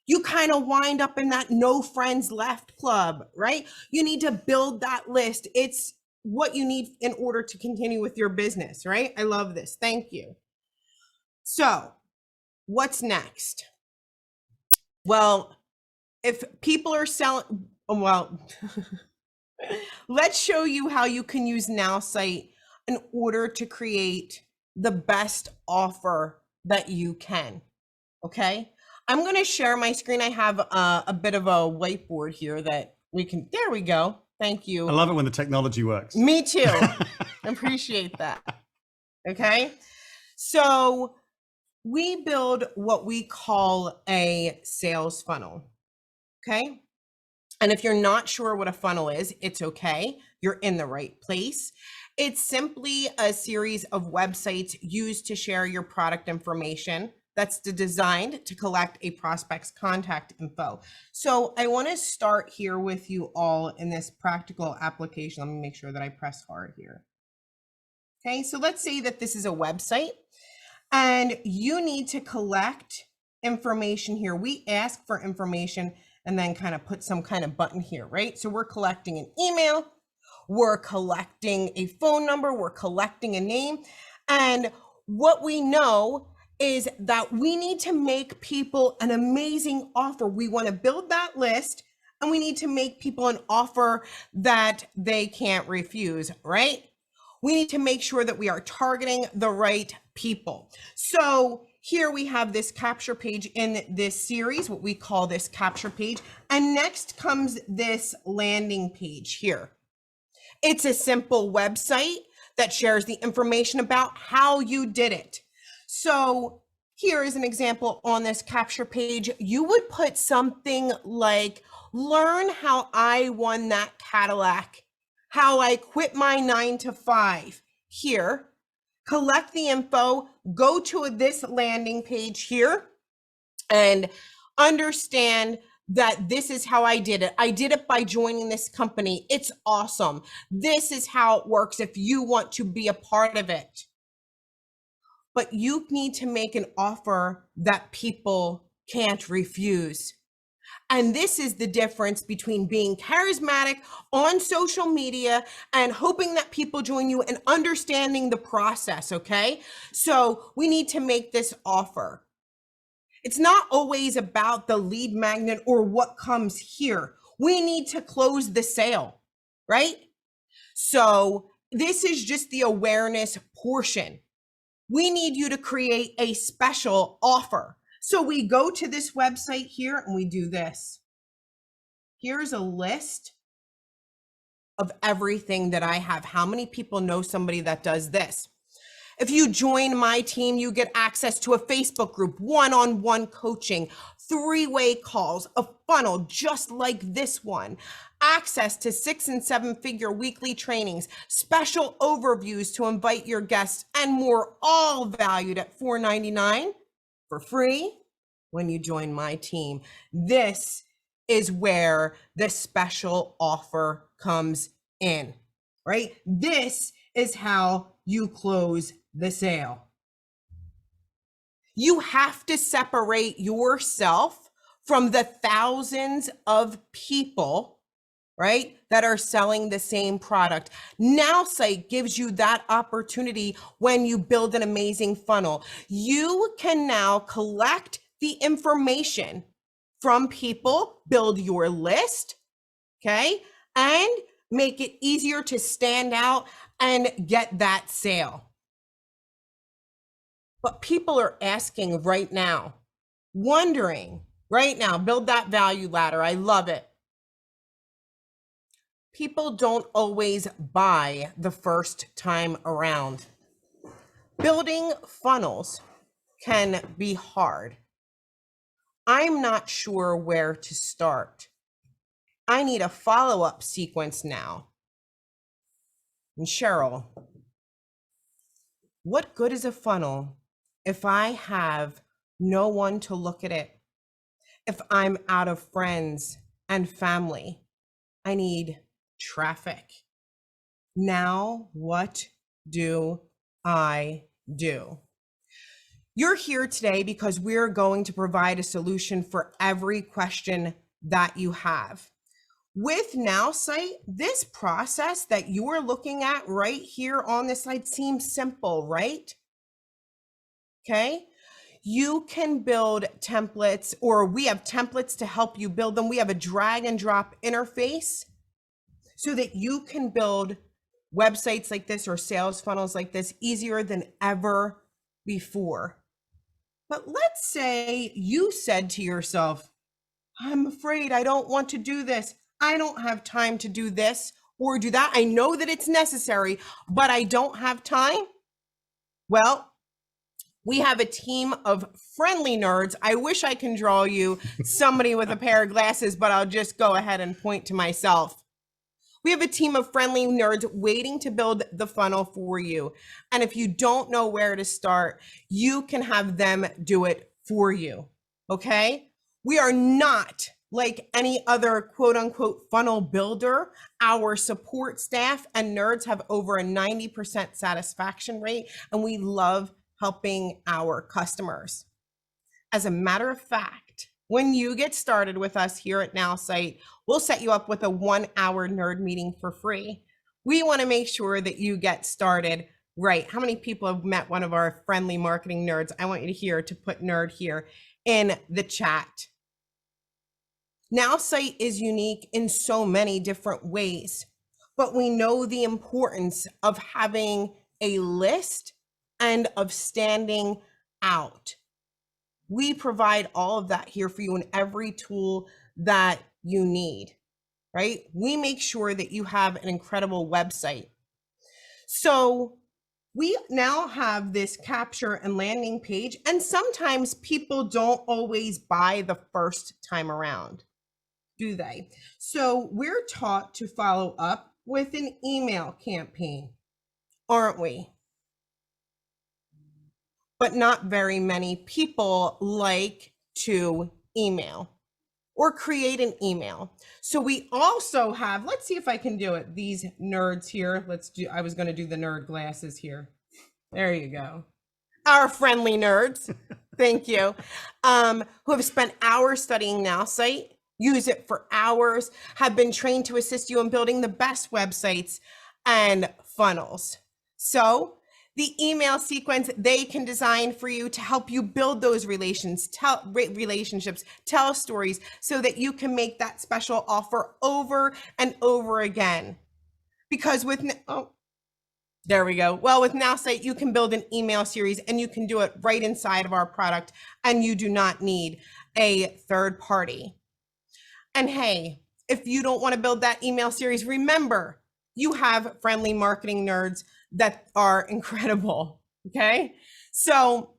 You kind of wind up in that no friends left club, right? You need to build that list. It's what you need in order to continue with your business, right? I love this. Thank you. So what's next? Well, if people are selling, well, let's show you how you can use Nowsite in order to create the best offer that you can. Okay, I'm going to share my screen. I have a bit of a whiteboard here that we can, there we go. Thank you. I love it when the technology works. Me too. Appreciate that. Okay, so we build what we call a sales funnel. Okay, and if you're not sure what a funnel is, it's okay. You're in the right place. It's simply a series of websites used to share your product information that's designed to collect a prospect's contact info. So I want to start here with you all in this practical application. Let me make sure that I press hard here. Okay, so let's say that this is a website and you need to collect information here. We ask for information and then kind of put some kind of button here, right? So we're collecting an email, we're collecting a phone number, we're collecting a name. And what we know is that we need to make people an amazing offer. We want to build that list and we need to make people an offer that they can't refuse, right? We need to make sure that we are targeting the right people. So here we have this capture page in this series, what we call this capture page. And next comes this landing page here. It's a simple website that shares the information about how you did it. So here is an example on this capture page. You would put something like, learn how I won that Cadillac, how I quit my 9-to-5 here, collect the info, go to this landing page here and understand that this is how I did it. I did it by joining this company. It's awesome. This is how it works if you want to be a part of it. But you need to make an offer that people can't refuse. And this is the difference between being charismatic on social media and hoping that people join you and understanding the process, okay? So we need to make this offer. It's not always about the lead magnet or what comes here. We need to close the sale, right? So this is just the awareness portion. We need you to create a special offer. So we go to this website here and we do this. Here's a list of everything that I have. How many people know somebody that does this? If you join my team, you get access to a Facebook group, one-on-one coaching, 3-way calls, a funnel just like this one, access to 6- and 7-figure weekly trainings, special overviews to invite your guests, and more, all valued at $4.99 for free when you join my team. This is where the special offer comes in, right? This is how you close the sale. You have to separate yourself from the thousands of people, right, that are selling the same product. Nowsite gives you that opportunity when you build an amazing funnel. You can now collect the information from people, build your list, okay, and make it easier to stand out and get that sale. But people are asking right now, wondering right now, build that value ladder. I love it. People don't always buy the first time around. Building funnels can be hard. I'm not sure where to start. I need a follow-up sequence now. And Cheryl, what good is a funnel if I have no one to look at it? If I'm out of friends and family, I need traffic. Now, what do I do? You're here today because we're going to provide a solution for every question that you have. With Nowsite, this process that you're looking at right here on this slide seems simple, right? Okay. You can build templates, or we have templates to help you build them. We have a drag and drop interface so that you can build websites like this or sales funnels like this easier than ever before. But let's say you said to yourself, I'm afraid I don't want to do this. I don't have time to do this or do that. I know that it's necessary, but I don't have time. Well, we have a team of friendly nerds. I wish I can draw you somebody with a pair of glasses, but I'll just go ahead and point to myself. We have a team of friendly nerds waiting to build the funnel for you. And if you don't know where to start, you can have them do it for you. Okay? We are not like any other quote unquote funnel builder. Our support staff and nerds have over a 90% satisfaction rate, and we love helping our customers. As a matter of fact, when you get started with us here at Nowsite, we'll set you up with a 1-hour nerd meeting for free. We want to make sure that you get started right. How many people have met one of our friendly marketing nerds? I want you to put nerd here in the chat. Nowsite is unique in so many different ways, but we know the importance of having a list and of standing out. We provide all of that here for you in every tool that you need, right? We make sure that you have an incredible website. So we now have this capture and landing page, and sometimes people don't always buy the first time around, do they? So we're taught to follow up with an email campaign, aren't we? But not very many people like to email or create an email. So we also have, let's see if I can do it. These nerds here, I was gonna do the nerd glasses here. There you go. Our friendly nerds, thank you, who have spent hours studying Nowsite, use it for hours, have been trained to assist you in building the best websites and funnels. So the email sequence they can design for you to help you build those relationships, tell stories, so that you can make that special offer over and over again. Because there we go. Well, with Nowsite, you can build an email series and you can do it right inside of our product, and you do not need a third party. And hey, if you don't want to build that email series, remember, you have friendly marketing nerds that are incredible, okay? So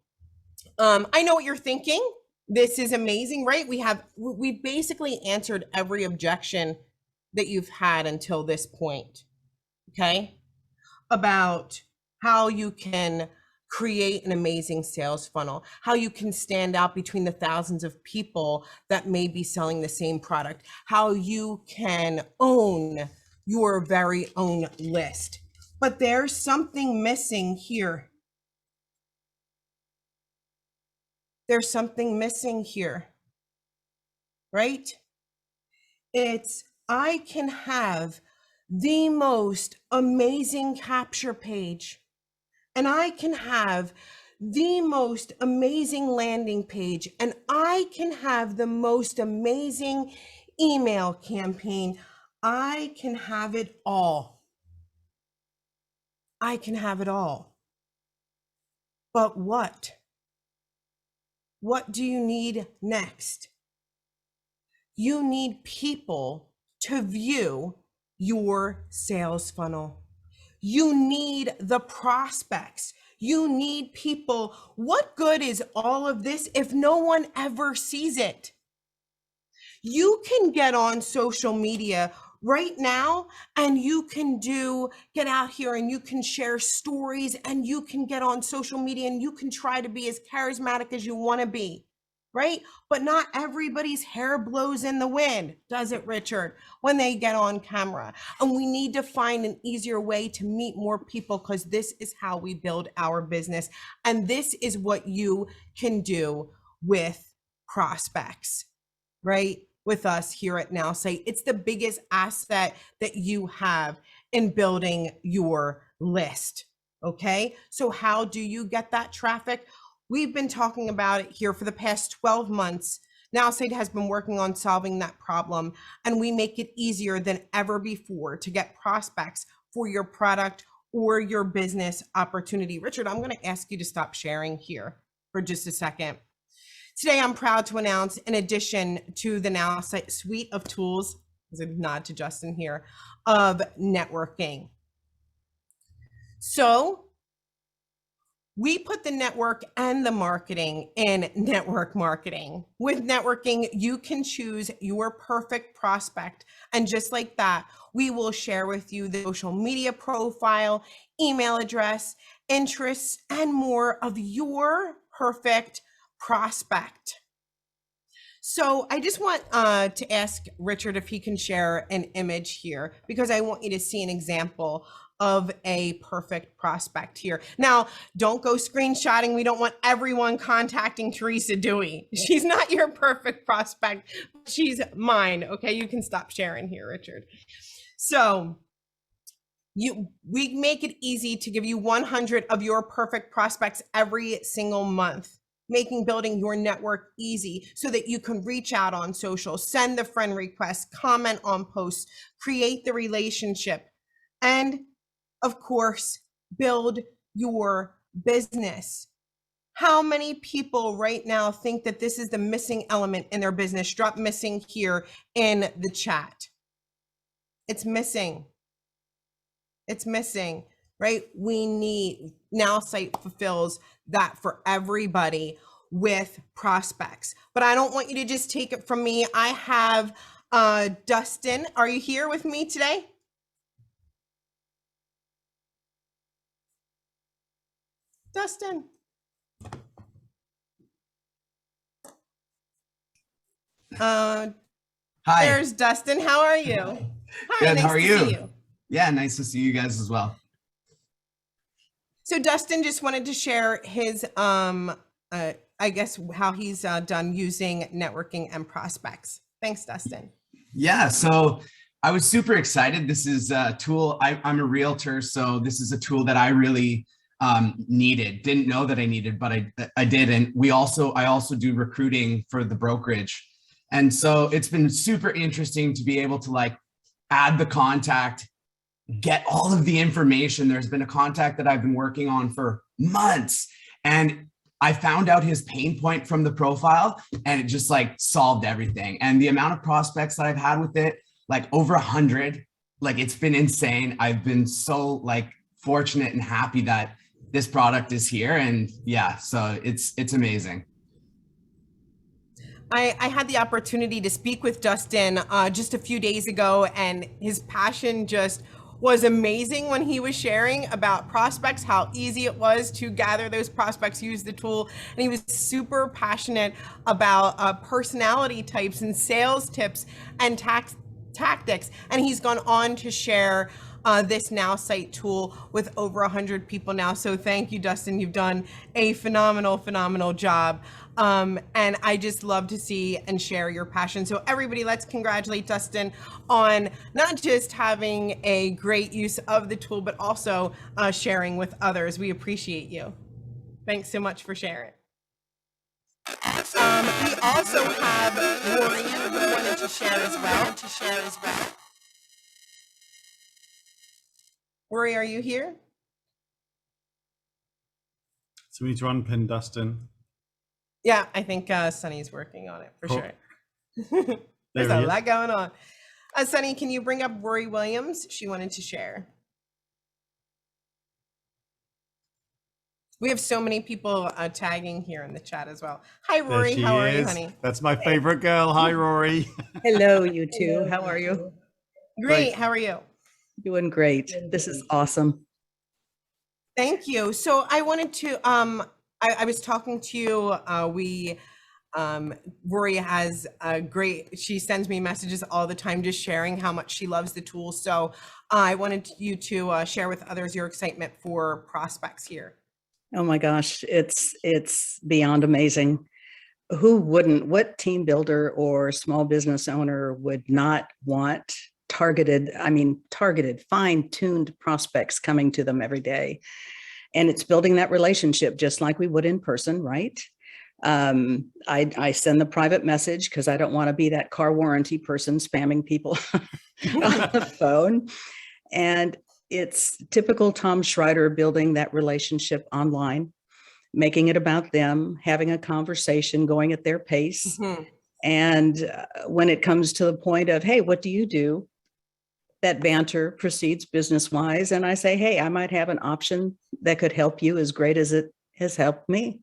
I know what you're thinking. This is amazing, right? We basically answered every objection that you've had until this point, okay? About how you can create an amazing sales funnel, how you can stand out between the thousands of people that may be selling the same product, how you can own your very own list. But there's something missing here. There's something missing here, right? It's, I can have the most amazing capture page, and I can have the most amazing landing page, and I can have the most amazing email campaign. I can have it all. I can have it all. But what? What do you need next? You need people to view your sales funnel. You need the prospects. You need people. What good is all of this if no one ever sees it? You can get on social media right now, and you can get out here and you can share stories, and you can get on social media and you can try to be as charismatic as you want to be, right? But not everybody's hair blows in the wind, does it, Richard, when they get on camera? And we need to find an easier way to meet more people, because this is how we build our business. And this is what you can do with prospects, right? with us here at Nowsite. It's the biggest asset that you have in building your list. Okay, so how do you get that traffic? We've been talking about it here for the past 12 months. Nowsite has been working on solving that problem, and we make it easier than ever before to get prospects for your product or your business opportunity. Richard, I'm going to ask you to stop sharing here for just a second. Today, I'm proud to announce, in addition to the Nowsite suite of tools, as a nod to Justin here, of networking. So we put the network and the marketing in network marketing. With networking, you can choose your perfect prospect. And just like that, we will share with you the social media profile, email address, interests, and more of your perfect prospect. So I just want to ask Richard if he can share an image here, because I want you to see an example of a perfect prospect here. Now, don't go screenshotting. We don't want everyone contacting Teresa Dewey. She's not your perfect prospect. She's mine. Okay, you can stop sharing here, Richard. So we make it easy to give you 100 of your perfect prospects every single month, making building your network easy so that you can reach out on social, send the friend request, comment on posts, create the relationship, and of course, build your business. How many people right now think that this is the missing element in their business? Drop missing here in the chat. It's missing. It's missing, right? We need, Nowsite fulfills that for everybody with prospects. But I don't want you to just take it from me. I have Dustin. Are you here with me today? Dustin. Hi. There's Dustin. How are you? Hi, Good. nice How are to you? see you? Yeah, nice to see you guys as well. So Dustin just wanted to share his, I guess, how he's done using networking and prospects. Thanks, Dustin. Yeah, so I was super excited. This is a tool. I'm a realtor, so this is a tool that I really needed. Didn't know that I needed, but I did. And I also do recruiting for the brokerage. And so it's been super interesting to be able to like add the contact, get all of the information. There's been a contact that I've been working on for months, and I found out his pain point from the profile, and it just like solved everything. And the amount of prospects that I've had with it, like over 100, like it's been insane. I've been so like fortunate and happy that this product is here. And yeah, so it's amazing. I had the opportunity to speak with Dustin just a few days ago, and his passion just was amazing when he was sharing about prospects, how easy it was to gather those prospects, use the tool. And he was super passionate about personality types and sales tips and tactics. And he's gone on to share this Nowsite tool with over 100 people now. So thank you, Dustin. You've done a phenomenal job. And I just love to see and share your passion. So everybody, let's congratulate Dustin on not just having a great use of the tool, but also sharing with others. We appreciate you. Thanks so much for sharing. We also have Rory who wanted to share as well. Rory, are you here? So we need to unpin Dustin. Yeah, I think Sunny's working on it for Cool. sure. There's There a he is. lot going on. Sunny, can you bring up Rory Williams? She wanted to share. We have so many people tagging here in the chat as well. Hi, There Rory. she How are you, is. honey? That's my favorite girl. Hi, Rory. Hello, you two. How are you? Great. How are you? Doing great. This is awesome. Thank you. So I wanted to, I was talking to you, Rory has a great, she sends me messages all the time, just sharing how much she loves the tool. So I wanted you to share with others your excitement for prospects here. Oh my gosh, it's beyond amazing. Who wouldn't, what team builder or small business owner would not want targeted, fine-tuned prospects coming to them every day? And it's building that relationship just like we would in person, right? I send the private message because I don't want to be that car warranty person spamming people on the phone. And it's typical Tom Schreider, building that relationship online, making it about them, having a conversation, going at their pace. And when it comes to the point of, hey, what do you do? That banter proceeds business wise. And I say, hey, I might have an option that could help you as great as it has helped me.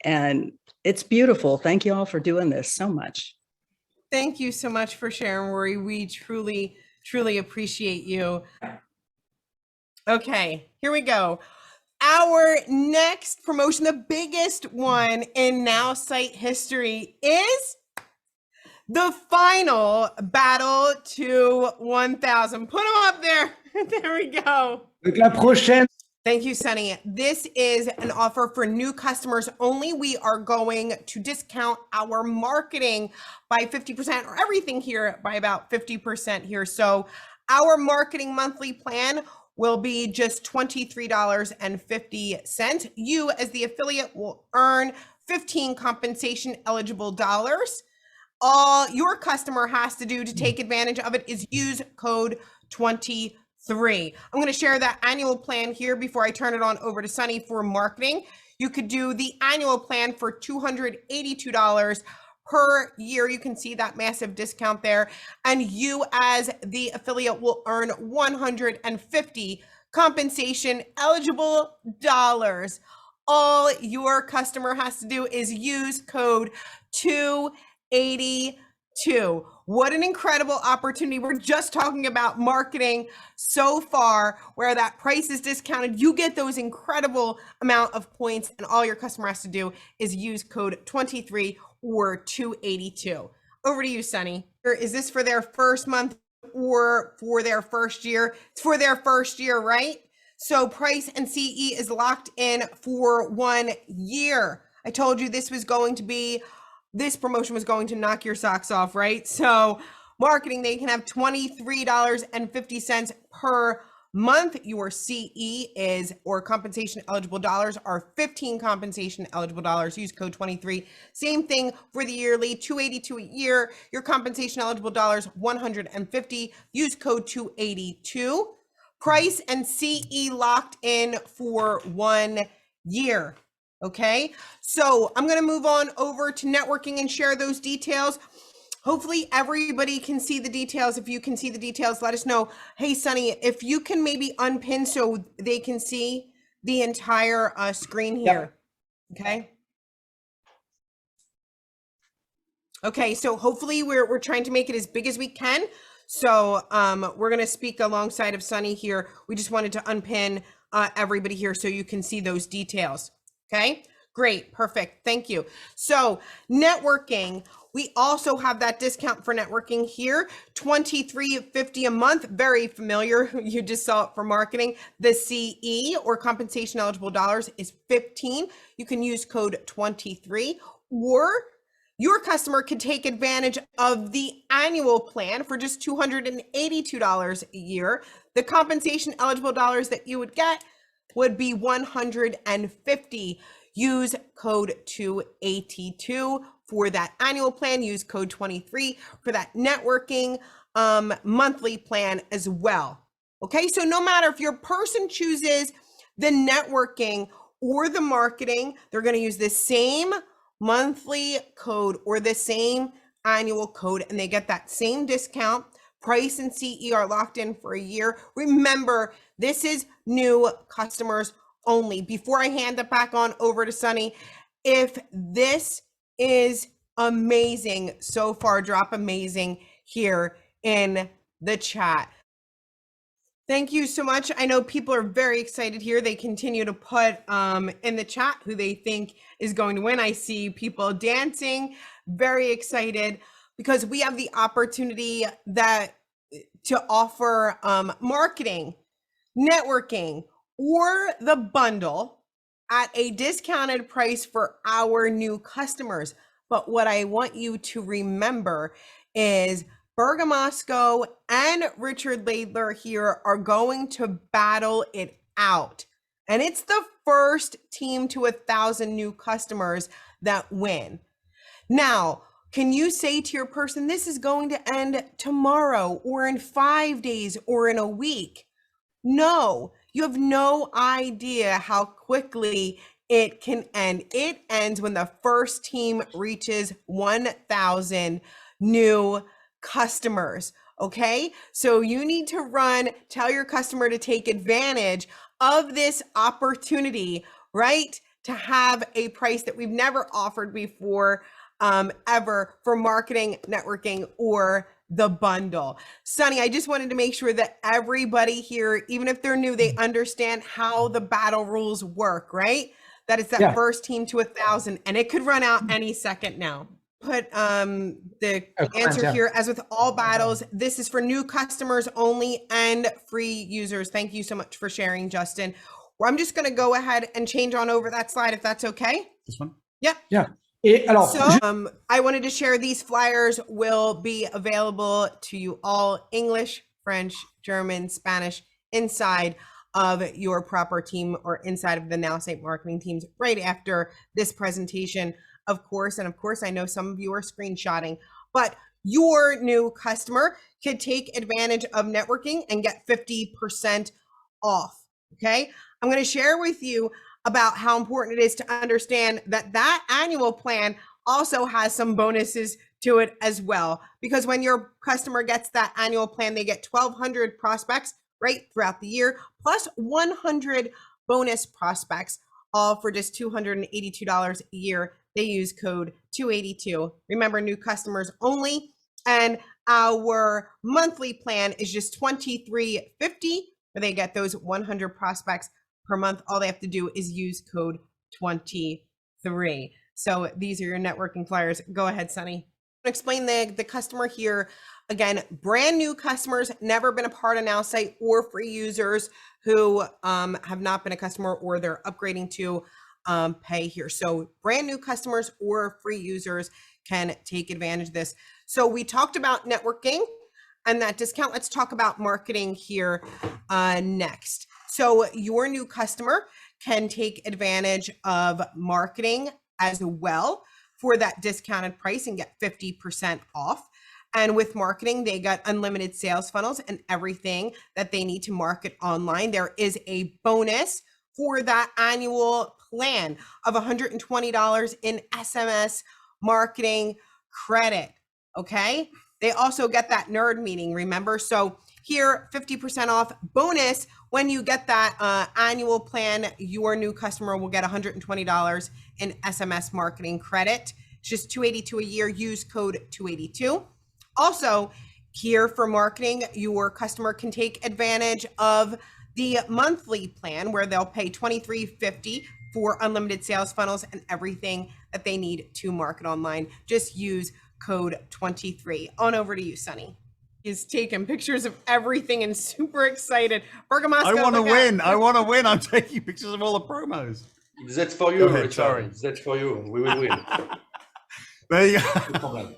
And it's beautiful. Thank you all for doing this so much. Thank you so much for sharing, Rory. We truly, truly appreciate you. Okay, here we go. Our next promotion, the biggest one in Nowsite history, is the final battle to 1,000. Put them up there. There we go. La prochaine. Thank you, Sunny. This is an offer for new customers only. We are going to discount our marketing by 50%, or everything here by about 50% here. So our marketing monthly plan will be just $23.50. You, as the affiliate, will earn 15 compensation eligible dollars. All your customer has to do to take advantage of it is use code 23. I'm going to share that annual plan here before I turn it on over to Sunny for marketing. You could do the annual plan for $282 per year. You can see that massive discount there. And you, as the affiliate, will earn 150 compensation eligible dollars. All your customer has to do is use code 282. What an incredible opportunity. We're just talking about marketing so far, where that price is discounted. You get those incredible amount of points, and all your customer has to do is use code 23 or 282. Over to you, Sunny. Is this for their first month or for their first year? It's for their first year, right? So price and CE is locked in for 1 year. I told you this promotion was going to knock your socks off, right? So marketing, they can have $23.50 per month. Your CE is, or compensation eligible dollars, are 15 compensation eligible dollars. Use code 23. Same thing for the yearly, 282 a year. Your compensation eligible dollars, 150. Use code 282. Price and CE locked in for 1 year. Okay, so I'm going to move on over to networking and share those details. Hopefully everybody can see the details. If you can see the details, let us know. Hey, Sunny, if you can maybe unpin so they can see the entire screen here. Yep. Okay. Okay, so hopefully we're trying to make it as big as we can. So we're going to speak alongside of Sunny here. We just wanted to unpin everybody here so you can see those details. Okay, great, perfect, thank you. So networking, we also have that discount for networking here, $23.50 a month, very familiar. You just saw it for marketing. The CE, or compensation eligible dollars, is 15. You can use code 23, or your customer could take advantage of the annual plan for just $282 a year. The compensation eligible dollars that you would get would be 150. Use code 282 for that annual plan. Use code 23 for that networking monthly plan as well. Okay, so no matter if your person chooses the networking or the marketing, they're going to use the same monthly code or the same annual code, and they get that same discount. Price and CE are locked in for a year. Remember, this is new customers only. Before I hand it back on over to Sunny, if this is amazing so far, drop amazing here in the chat. Thank you so much. I know people are very excited here. They continue to put in the chat who they think is going to win. I see people dancing, very excited, because we have the opportunity to offer marketing, networking, or the bundle at a discounted price for our new customers. But what I want you to remember is Bergamasco and Richard Laidler here are going to battle it out. And it's the first team to 1,000 new customers that win. Now, can you say to your person, this is going to end tomorrow or in 5 days or in a week? No, you have no idea how quickly it can end. It ends when the first team reaches 1,000 new customers. Okay, so you need to tell your customer to take advantage of this opportunity, right? To have a price that we've never offered before, ever, for marketing, networking, or the bundle. Sunny, I just wanted to make sure that everybody here, even if they're new, they understand how the battle rules work, right? That it's that first team to 1,000, and it could run out any second now. Put the answer here, as with all battles, this is for new customers only and free users. Thank you so much for sharing, Justin. Well, I'm just going to go ahead and change on over that slide, if that's okay. This one? Yep. Yeah. So, I wanted to share these flyers will be available to you all, English, French, German, Spanish, inside of your proper team or inside of the Nowsite marketing teams right after this presentation, of course. And of course, I know some of you are screenshotting, but your new customer could take advantage of networking and get 50% off. Okay. I'm going to share with you about how important it is to understand that that annual plan also has some bonuses to it as well. Because when your customer gets that annual plan, they get 1,200 prospects right throughout the year, plus 100 bonus prospects, all for just $282 a year. They use code 282. Remember, new customers only. And our monthly plan is just $23.50, where they get those 100 prospects per month. All they have to do is use code 23. So these are your networking flyers. Go ahead, Sunny. Explain the customer here. Again, brand new customers, never been a part of Nowsite, or free users who have not been a customer or they're upgrading to pay here. So brand new customers or free users can take advantage of this. So we talked about networking and that discount. Let's talk about marketing here next. So your new customer can take advantage of marketing as well for that discounted price and get 50% off. And with marketing, they got unlimited sales funnels and everything that they need to market online. There is a bonus for that annual plan of $120 in SMS marketing credit. Okay. They also get that nerd meeting, remember? So here, 50% off bonus. When you get that annual plan, your new customer will get $120 in SMS marketing credit. It's just $282 a year. Use code 282. Also, here for marketing, your customer can take advantage of the monthly plan where they'll pay $23.50 for unlimited sales funnels and everything that they need to market online. Just use code 23. On over to you, Sunny. He's taking pictures of everything and super excited. Bergamasco, I want to win. I want to win. I'm taking pictures of all the promos. That's for you, ahead, Richard. sorry. That's for you. We will win. There you No go. problem.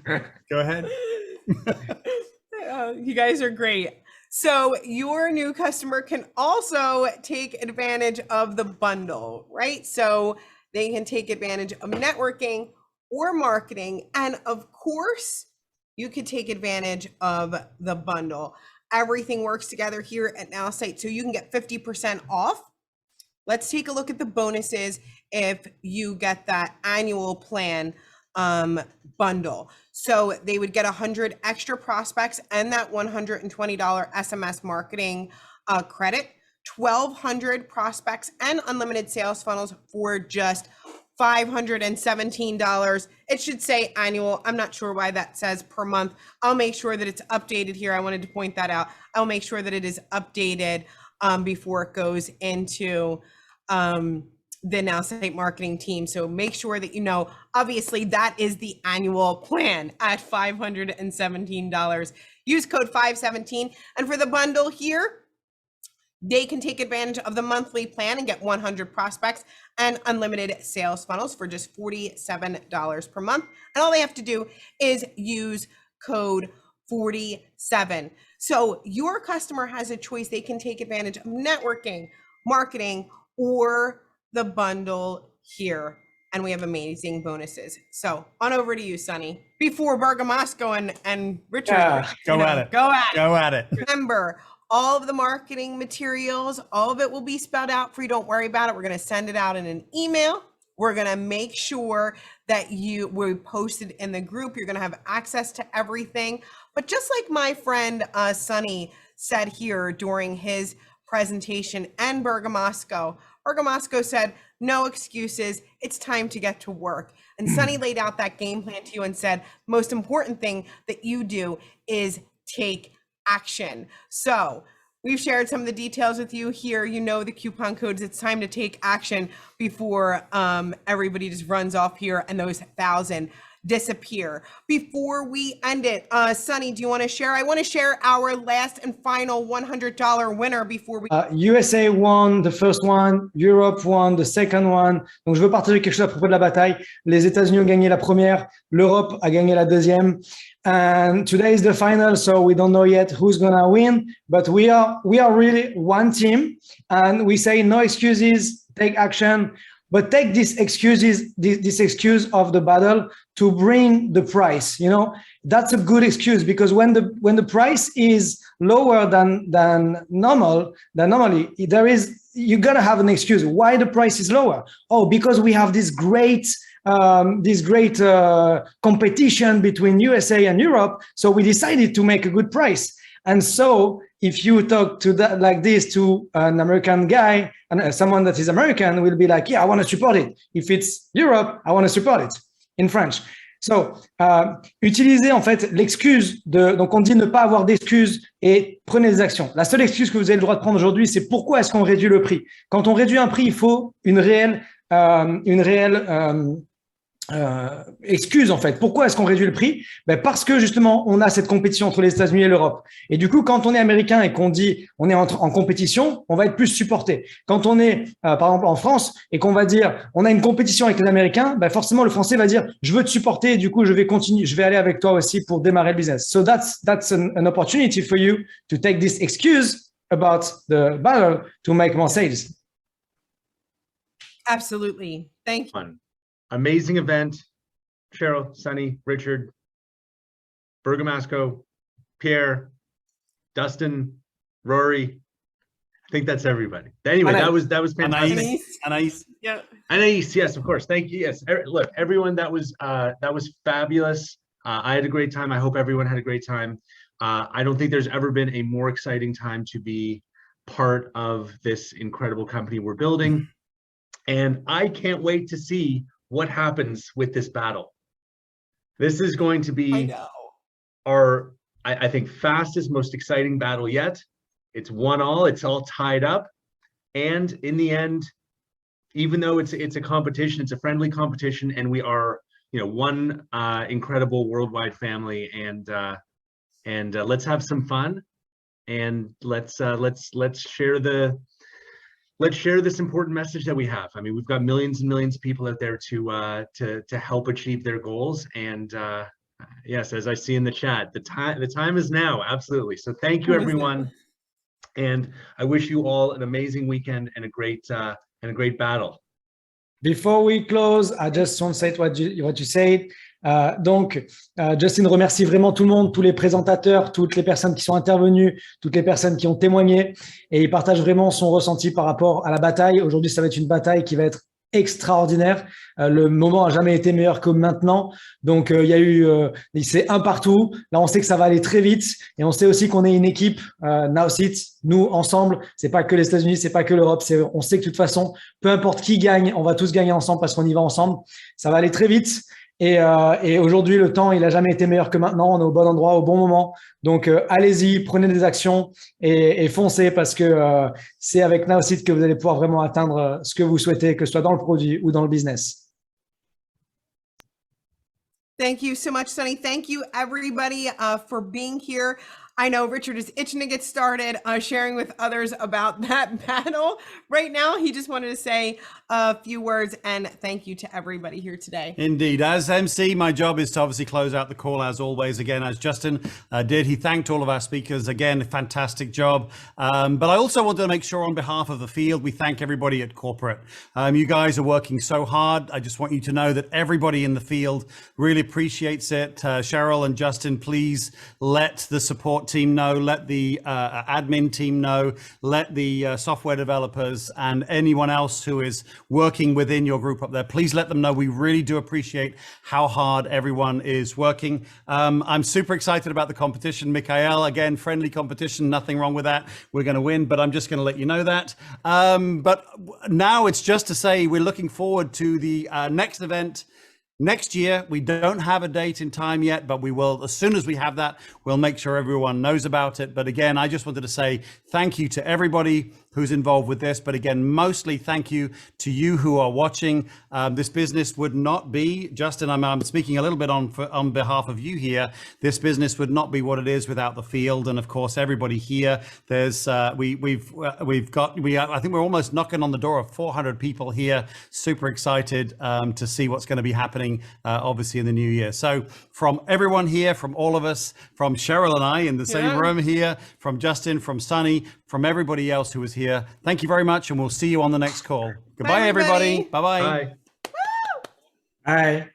Go ahead. You guys are great. So your new customer can also take advantage of the bundle, right? So they can take advantage of networking or marketing. And of course, you could take advantage of the bundle. Everything works together here at Nowsite, so you can get 50% off. Let's take a look at the bonuses if you get that annual plan bundle. So they would get 100 extra prospects and that $120 SMS marketing credit, 1,200 prospects and unlimited sales funnels for just $517. It should say annual. I'm not sure why that says per month. I'll make sure that it's updated here. I wanted to point that out. I'll make sure that it is updated before it goes into the Nowsite marketing team. So make sure that you know, obviously that is the annual plan at $517. Use code 517. And for the bundle here, They can take advantage of the monthly plan and get 100 prospects and unlimited sales funnels for just $47 per month. And all they have to do is use code 47. So your customer has a choice. They can take advantage of networking, marketing, or the bundle here. And we have amazing bonuses. So on over to you, Sonny. Before Bergamasco and Richard, Yeah, go at it. Go at it. Go at it. Remember, all of the marketing materials, all of it will be spelled out for you. Don't worry about it. We're going to send it out in an email. We're going to make sure that we post it in the group. You're going to have access to everything. But just like my friend Sonny said here during his presentation, and Bergamasco said, no excuses. It's time to get to work. And Sonny laid out that game plan to you and said, most important thing that you do is take action. So we've shared some of the details with you here. You know the coupon codes. It's time to take action before everybody just runs off here and those 1,000 disappear. Before we end it, Sonny, do you want to share? I want to share our last and final $100 winner before we... USA won the first one, Europe won the second one. Donc, je veux partager quelque chose à propos de la bataille. Les États-Unis ont gagné la première, l'Europe a gagné la deuxième. And today is the final, so we don't know yet who's gonna win, but we are really one team, and we say no excuses, take action. But take these excuses, this excuse of the battle to bring the price. You know, that's a good excuse, because when the price is lower than normally, you're gonna have an excuse why the price is lower. Oh, because we have this great competition between USA and Europe, so we decided to make a good price. And so if you talk to that like this to an American guy, and someone that is American will be like, yeah, I want to support it. If it's Europe, I want to support it in French. So, utilisez en fait l'excuse donc on dit ne pas avoir d'excuses et prenez des actions. La seule excuse que vous avez le droit de prendre aujourd'hui, c'est pourquoi est-ce qu'on réduit le prix. Quand on réduit un prix, il faut une réelle excuse en fait. Pourquoi est-ce qu'on réduit le prix? Parce que justement on a cette compétition entre les États-Unis et l'Europe. Et du coup, quand on est américain et qu'on dit on est en compétition, on va être plus supporté. Quand on est par exemple en France et qu'on va dire on a une compétition avec les Américains, forcément le Français va dire je veux te supporter et du coup je vais aller avec toi aussi pour démarrer le business. So that's an opportunity for you to take this excuse about the battle to make more sales. Absolutely. Thank you. Amazing event. Cheryl, Sonny, Richard, Bergamasco, Pierre, Dustin, Rory. I think that's everybody. Anyway, that was fantastic. Anais. Yeah. Anais, yes, of course. Thank you. Yes. Look, everyone, that was fabulous. I had a great time. I hope everyone had a great time. I don't think there's ever been a more exciting time to be part of this incredible company we're building. And I can't wait to see what happens with this battle. This is going to be our, I think, fastest, most exciting battle yet. It's 1-1, it's all tied up. And in the end, even though it's a competition, it's a friendly competition, and we are, one incredible worldwide family, and let's have some fun, and let's share this important message that we have. I mean, we've got millions and millions of people out there to help achieve their goals. And yes, as I see in the chat, the time is now. Absolutely. So thank you, everyone. And I wish you all an amazing weekend and a great battle. Before we close, I just want to say what you said. Justin remercie vraiment tout le monde, tous les présentateurs, toutes les personnes qui sont intervenues, toutes les personnes qui ont témoigné, et il partage vraiment son ressenti par rapport à la bataille. Aujourd'hui, ça va être une bataille qui va être extraordinaire. Le moment n'a jamais été meilleur que maintenant. Donc, il y a eu, c'est un partout. Là, on sait que ça va aller très vite, et on sait aussi qu'on est une équipe, Nowsite, nous ensemble. C'est pas que les États-Unis, c'est pas que l'Europe. On sait que de toute façon, peu importe qui gagne, on va tous gagner ensemble parce qu'on y va ensemble. Ça va aller très vite. Et aujourd'hui, le temps, il n'a jamais été meilleur que maintenant. On est au bon endroit, au bon moment. Donc, allez-y, prenez des actions et foncez, parce que c'est avec Nowsite que vous allez pouvoir vraiment atteindre ce que vous souhaitez, que ce soit dans le produit ou dans le business. Thank you so much, Sonny. Thank you, everybody, for being here. I know Richard is itching to get started sharing with others about that battle. Right now, he just wanted to say a few words and thank you to everybody here today. Indeed. As MC, my job is to obviously close out the call as always. Again, as Justin did, he thanked all of our speakers. Again, fantastic job. But I also want to make sure on behalf of the field, we thank everybody at corporate. You guys are working so hard. I just want you to know that everybody in the field really appreciates it. Cheryl and Justin, please let the support team know, let the admin team know, let the software developers and anyone else who is working within your group up there, please let them know. We really do appreciate how hard everyone is working. I'm super excited about the competition. Mikhail, again, friendly competition, nothing wrong with that. We're going to win, but I'm just going to let you know that. But now it's just to say we're looking forward to the next event next year. We don't have a date in time yet, but we will, as soon as we have that, we'll make sure everyone knows about it. But again, I just wanted to say thank you to everybody who's involved with this. But again, mostly thank you to you who are watching. This business would not be, Justin, I'm speaking a little bit on behalf of you here. This business would not be what it is without the field. And of course, everybody here, there's, I think we're almost knocking on the door of 400 people here. Super excited to see what's going to be happening, obviously in the new year. So from everyone here, from all of us, from Cheryl and I in the same room here, from Justin, from Sunny, from everybody else who was here, thank you very much, and we'll see you on the next call. Goodbye, everybody. Bye-bye. Bye. Bye.